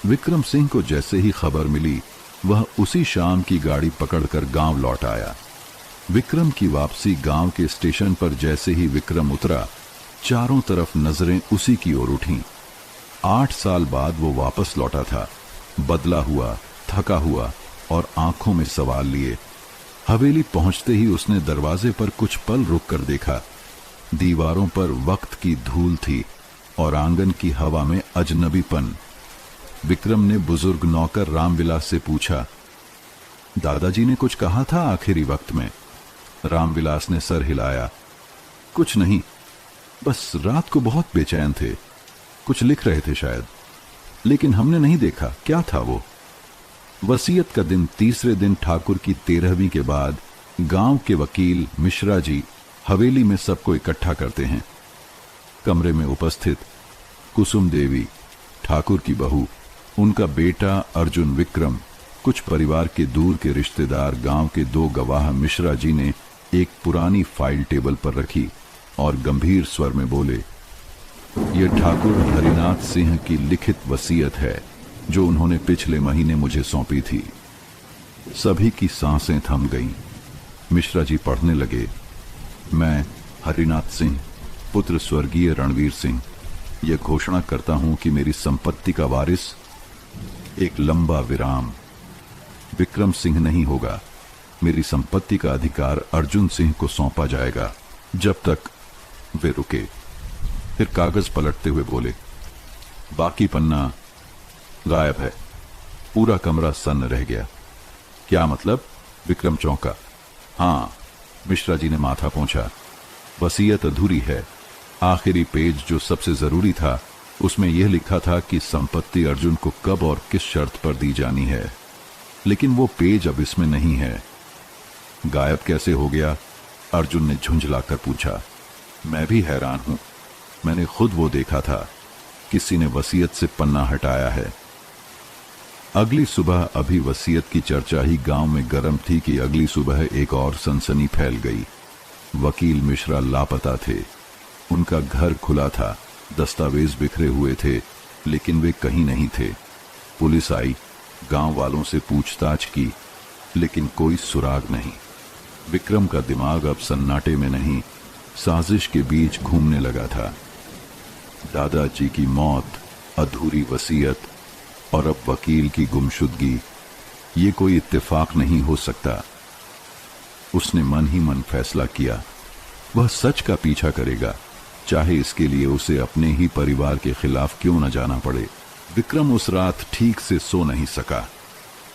विक्रम सिंह को जैसे ही खबर मिली, वह उसी शाम की गाड़ी पकड़कर गांव लौट आया। विक्रम की वापसी गांव के स्टेशन पर जैसे ही विक्रम उतरा, चारों तरफ नजरें उसी की ओर उठीं। 8 साल बाद वो वापस लौटा था, बदला हुआ, थका हुआ और आंखों में सवाल लिए। हवेली पहुंचते ही उसने दरवाजे पर कुछ पल रुककर देखा। दीवारों पर वक्त की धूल थी और आंगन की हवा में अजनबीपन। विक्रम ने बुजुर्ग नौकर रामविलास से पूछा, दादाजी ने कुछ कहा था आखिरी वक्त में? रामविलास ने सर हिलाया, कुछ नहीं, बस रात को बहुत बेचैन थे, कुछ लिख रहे थे शायद, लेकिन हमने नहीं देखा क्या था वो। वसीयत का दिन तीसरे दिन ठाकुर की 13वीं के बाद गांव के वकील मिश्रा जी हवेली में सबको इकट्ठा करते हैं। कमरे में उपस्थित कुसुम देवी, ठाकुर की बहू, उनका बेटा अर्जुन विक्रम, कुछ परिवार के दूर के रिश्तेदार, गांव के 2 गवाह मिश्रा जी ने एक पुरानी फाइल टेबल पर रखी और गंभीर स्वर में बोले, यह ठाकुर हरिनाथ सिंह की लिखित वसीयत है जो उन्होंने पिछले महीने मुझे सौंपी थी। सभी की सांसें थम गईं। मिश्रा जी पढ़ने लगे, मैं हरिनाथ सिंह, पुत्र स्वर्गीय रणवीर सिंह, यह घोषणा करता हूं कि मेरी संपत्ति का वारिस, एक लंबा विराम, विक्रम सिंह नहीं होगा। मेरी संपत्ति का अधिकार अर्जुन सिंह को सौंपा जाएगा जब तक वे रुके। फिर कागज पलटते हुए बोले, बाकी पन्ना गायब है। पूरा कमरा सन्न रह गया। क्या मतलब? विक्रम चौंका। हाँ, मिश्रा जी ने माथा पोंछा, वसीयत अधूरी है। आखिरी पेज जो सबसे जरूरी था, उसमें यह लिखा था कि संपत्ति अर्जुन को कब और किस शर्त पर दी जानी है, लेकिन वो पेज अब इसमें नहीं है। गायब कैसे हो गया? अर्जुन ने झुंझलाकर पूछा। मैं भी हैरान हूं, मैंने खुद वो देखा था, किसी ने वसीयत से पन्ना हटाया है। अगली सुबह अभी वसीयत की चर्चा ही गांव में गर्म थी कि अगली सुबह एक और सनसनी फैल गई। वकील मिश्रा लापता थे। उनका घर खुला था, दस्तावेज बिखरे हुए थे, लेकिन वे कहीं नहीं थे। पुलिस आई, गांव वालों से पूछताछ की, लेकिन कोई सुराग नहीं। विक्रम का दिमाग अब सन्नाटे में नहीं, साजिश के बीच घूमने लगा था। दादाजी की मौत, अधूरी वसीयत और अब वकील की गुमशुदगी, ये कोई इत्तेफाक नहीं हो सकता। उसने मन ही मन फैसला किया, वह सच का पीछा करेगा, चाहे इसके लिए उसे अपने ही परिवार के खिलाफ क्यों न जाना पड़े। विक्रम उस रात ठीक से सो नहीं सका।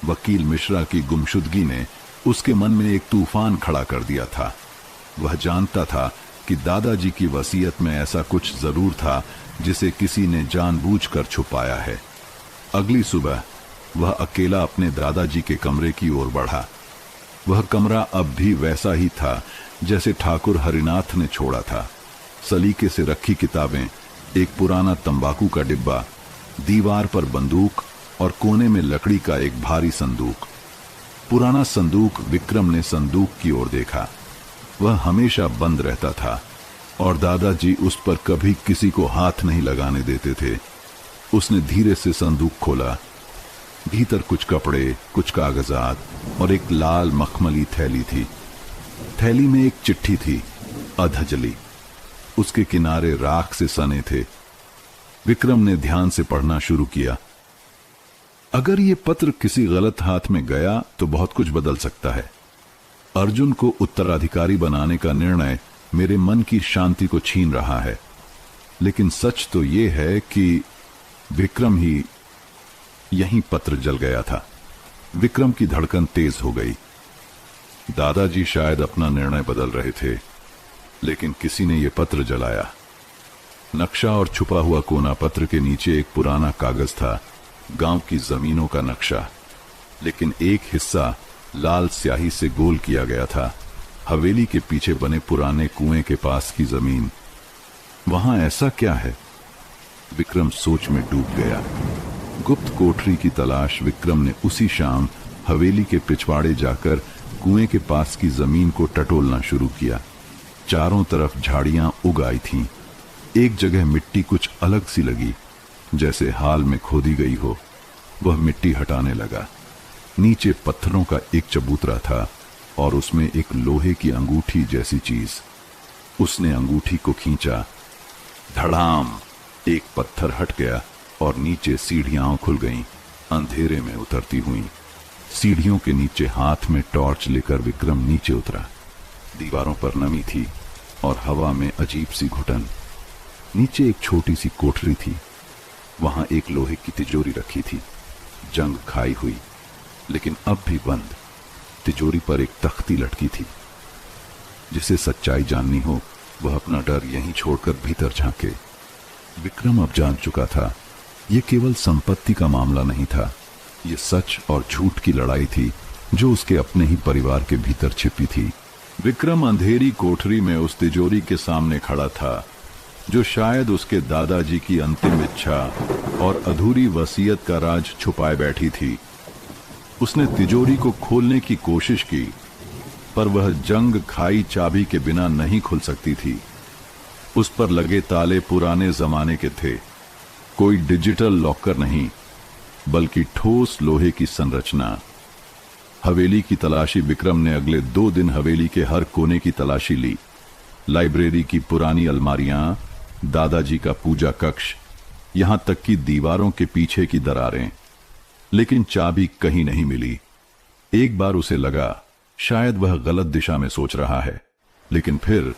वकील मिश्रा की गुमशुदगी ने उसके मन में एक तूफान खड़ा कर दिया था। वह जानता था कि दादाजी की वसीयत में ऐसा कुछ जरूर था जिसे किसी ने जानबूझकर छुपाया है। अगली सुबह वह अकेला अपने दादाजी के कमरे की ओर बढ़ा। वह कमरा अब भी वैसा ही था जैसे ठाकुर हरिनाथ ने छोड़ा था। सलीके से रखी किताबें, एक पुराना तंबाकू का डिब्बा, दीवार पर बंदूक और कोने में लकड़ी का एक भारी संदूक। पुराना संदूक, विक्रम ने संदूक की ओर देखा। वह हमेशा बंद रहता था और दादाजी उस पर कभी किसी को हाथ नहीं लगाने देते थे। उसने धीरे से संदूक खोला। भीतर कुछ कपड़े, कुछ कागजात और एक लाल मखमली थैली थी। थैली में एक चिट्ठी थी, अधजली। उसके किनारे राख से सने थे। विक्रम ने ध्यान से पढ़ना शुरू किया। अगर ये पत्र किसी गलत हाथ में गया तो बहुत कुछ बदल सकता है। अर्जुन को उत्तराधिकारी बनाने का निर्णय मेरे मन की शांति को छीन रहा है। लेकिन सच तो यह है कि विक्रम ही। यहीं पत्र जल गया था। विक्रम की धड़कन तेज हो गई। दादाजी शायद अपना निर्णय बदल रहे थे, लेकिन किसी ने यह पत्र जलाया। नक्शा और छुपा हुआ कोना पत्र के नीचे एक पुराना कागज था, गांव की जमीनों का नक्शा। लेकिन एक हिस्सा लाल स्याही से गोल किया गया था, हवेली के पीछे बने पुराने कुएं के पास की जमीन। वहां ऐसा क्या है? विक्रम सोच में डूब गया। गुप्त कोठरी की तलाश विक्रम ने उसी शाम हवेली के पिछवाड़े जाकर कुएं के पास की जमीन को टटोलना शुरू किया। चारों तरफ झाड़ियां उग आई थीं। एक जगह मिट्टी कुछ अलग सी लगी, जैसे हाल में खोदी गई हो। वह मिट्टी हटाने लगा। नीचे पत्थरों का एक चबूतरा था और उसमें एक लोहे की अंगूठी जैसी चीज। उसने अंगूठी को खींचा। धड़ाम! एक पत्थर हट गया और नीचे सीढ़ियां खुल गईं, अंधेरे में उतरती हुई। सीढ़ियों के नीचे हाथ में टॉर्च लेकर विक्रम नीचे उतरा। दीवारों पर नमी थी और हवा में अजीब सी घुटन। नीचे एक छोटी सी कोठरी थी। वहां एक लोहे की तिजोरी रखी थी, जंग खाई हुई, लेकिन अब भी बंद। तिजोरी पर एक तख्ती लटकी थी। जिसे सच्चाई जाननी हो वह अपना डर यहीं छोड़कर भीतर झांके। विक्रम अब जान चुका था, यह केवल संपत्ति का मामला नहीं था। यह सच और झूठ की लड़ाई थी जो उसके अपने ही परिवार के भीतर छिपी थी। विक्रम अंधेरी कोठरी में उस तिजोरी के सामने खड़ा था, जो शायद उसके दादाजी की अंतिम इच्छा और अधूरी वसीयत का राज छुपाए बैठी थी। उसने तिजोरी को खोलने की कोशिश की, पर वह जंग खाई चाबी के बिना नहीं खुल सकती थी। उस पर लगे ताले पुराने जमाने के थे। कोई डिजिटल लॉकर नहीं, बल्कि ठोस लोहे की संरचना। हवेली की तलाशी विक्रम ने अगले 2 दिन हवेली के हर कोने की तलाशी ली। लाइब्रेरी की पुरानी अलमारियां, दादाजी का पूजा कक्ष, यहां तक कि दीवारों के पीछे की दरारें। लेकिन चाबी कहीं नहीं मिली। एक बार उसे लगा शायद वह गलत दिशा में सोच रहा है, लेकिन फिर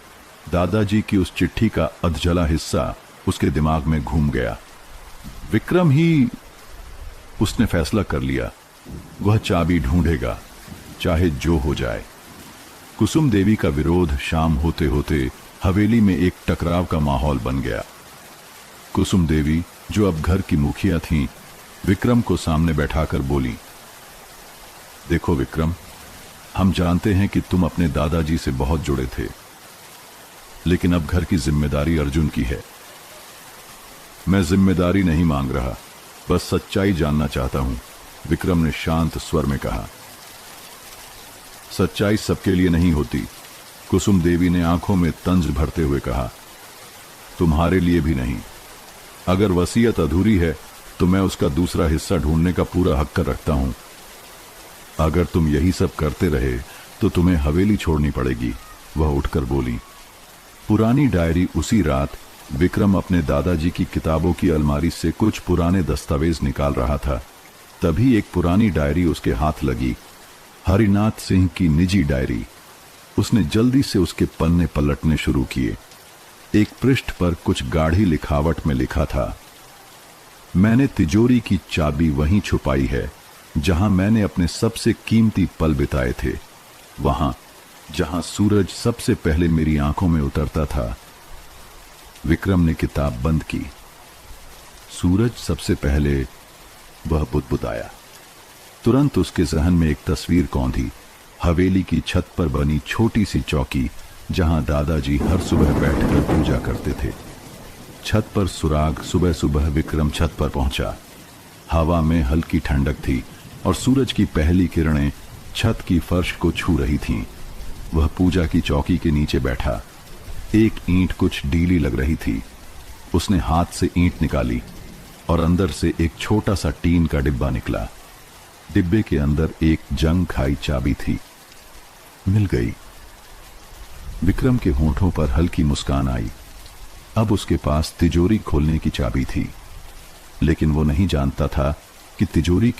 दादाजी की उस चिट्ठी का अधजला हिस्सा उसके दिमाग में घूम गया। विक्रम ही। उसने फैसला कर लिया, वह चाबी ढूंढेगा, चाहे जो हो जाए। कुसुम देवी का विरोध शाम होते होते हवेली में एक टकराव का माहौल बन गया। कुसुम देवी, जो अब घर की मुखिया थीं, विक्रम को सामने बैठाकर बोली, देखो विक्रम, हम जानते हैं कि तुम अपने दादाजी से बहुत जुड़े थे, लेकिन अब घर की जिम्मेदारी अर्जुन की है। मैं जिम्मेदारी नहीं मांग रहा, बस सच्चाई जानना चाहता हूं, विक्रम ने शांत स्वर में कहा। सच्चाई सबके लिए नहीं होती, कुसुम देवी ने आंखों में तंज भरते हुए कहा। तुम्हारे लिए भी नहीं। अगर वसीयत अधूरी है तो मैं उसका दूसरा हिस्सा ढूंढने का पूरा हक रखता हूं। अगर तुम यही सब करते रहे तो तुम्हें हवेली छोड़नी पड़ेगी, वह उठकर बोली। पुरानी डायरी। उसी रात विक्रम अपने दादाजी की किताबों की अलमारी से कुछ पुराने दस्तावेज निकाल रहा था। तभी एक पुरानी डायरी उसके हाथ लगी, हरिनाथ सिंह की निजी डायरी। उसने जल्दी से उसके पन्ने पलटने शुरू किए। एक पृष्ठ पर कुछ गाढ़ी लिखावट में लिखा था, मैंने तिजोरी की चाबी वहीं छुपाई है जहां मैंने अपने सबसे कीमती पल बिताए थे, वहां जहां सूरज सबसे पहले मेरी आंखों में उतरता था। विक्रम ने किताब बंद की। सूरज सबसे पहले, वह बुदबुदाया। तुरंत उसके जहन में एक तस्वीर कौंधी, हवेली की छत पर बनी छोटी सी चौकी जहां दादाजी हर सुबह बैठकर पूजा करते थे। छत पर सुराग। सुबह सुबह विक्रम छत पर पहुंचा। हवा में हल्की ठंडक थी और सूरज की पहली किरणें छत की फर्श को छू रही थीं। वह पूजा की चौकी के नीचे बैठा। एक ईंट कुछ ढीली लग रही थी। उसने हाथ से ईंट निकाली और अंदर से एक छोटा सा टीन का डिब्बा निकला। डिब्बे के अंदर एक जंग खाई चाबी थी। मिल गई। विक्रम के होंठों पर हल्की मुस्कान आई। अब उसके पास तिजोरी खोलने की चाबी थी, लेकिन वो नहीं जानता था कि तिजोरी के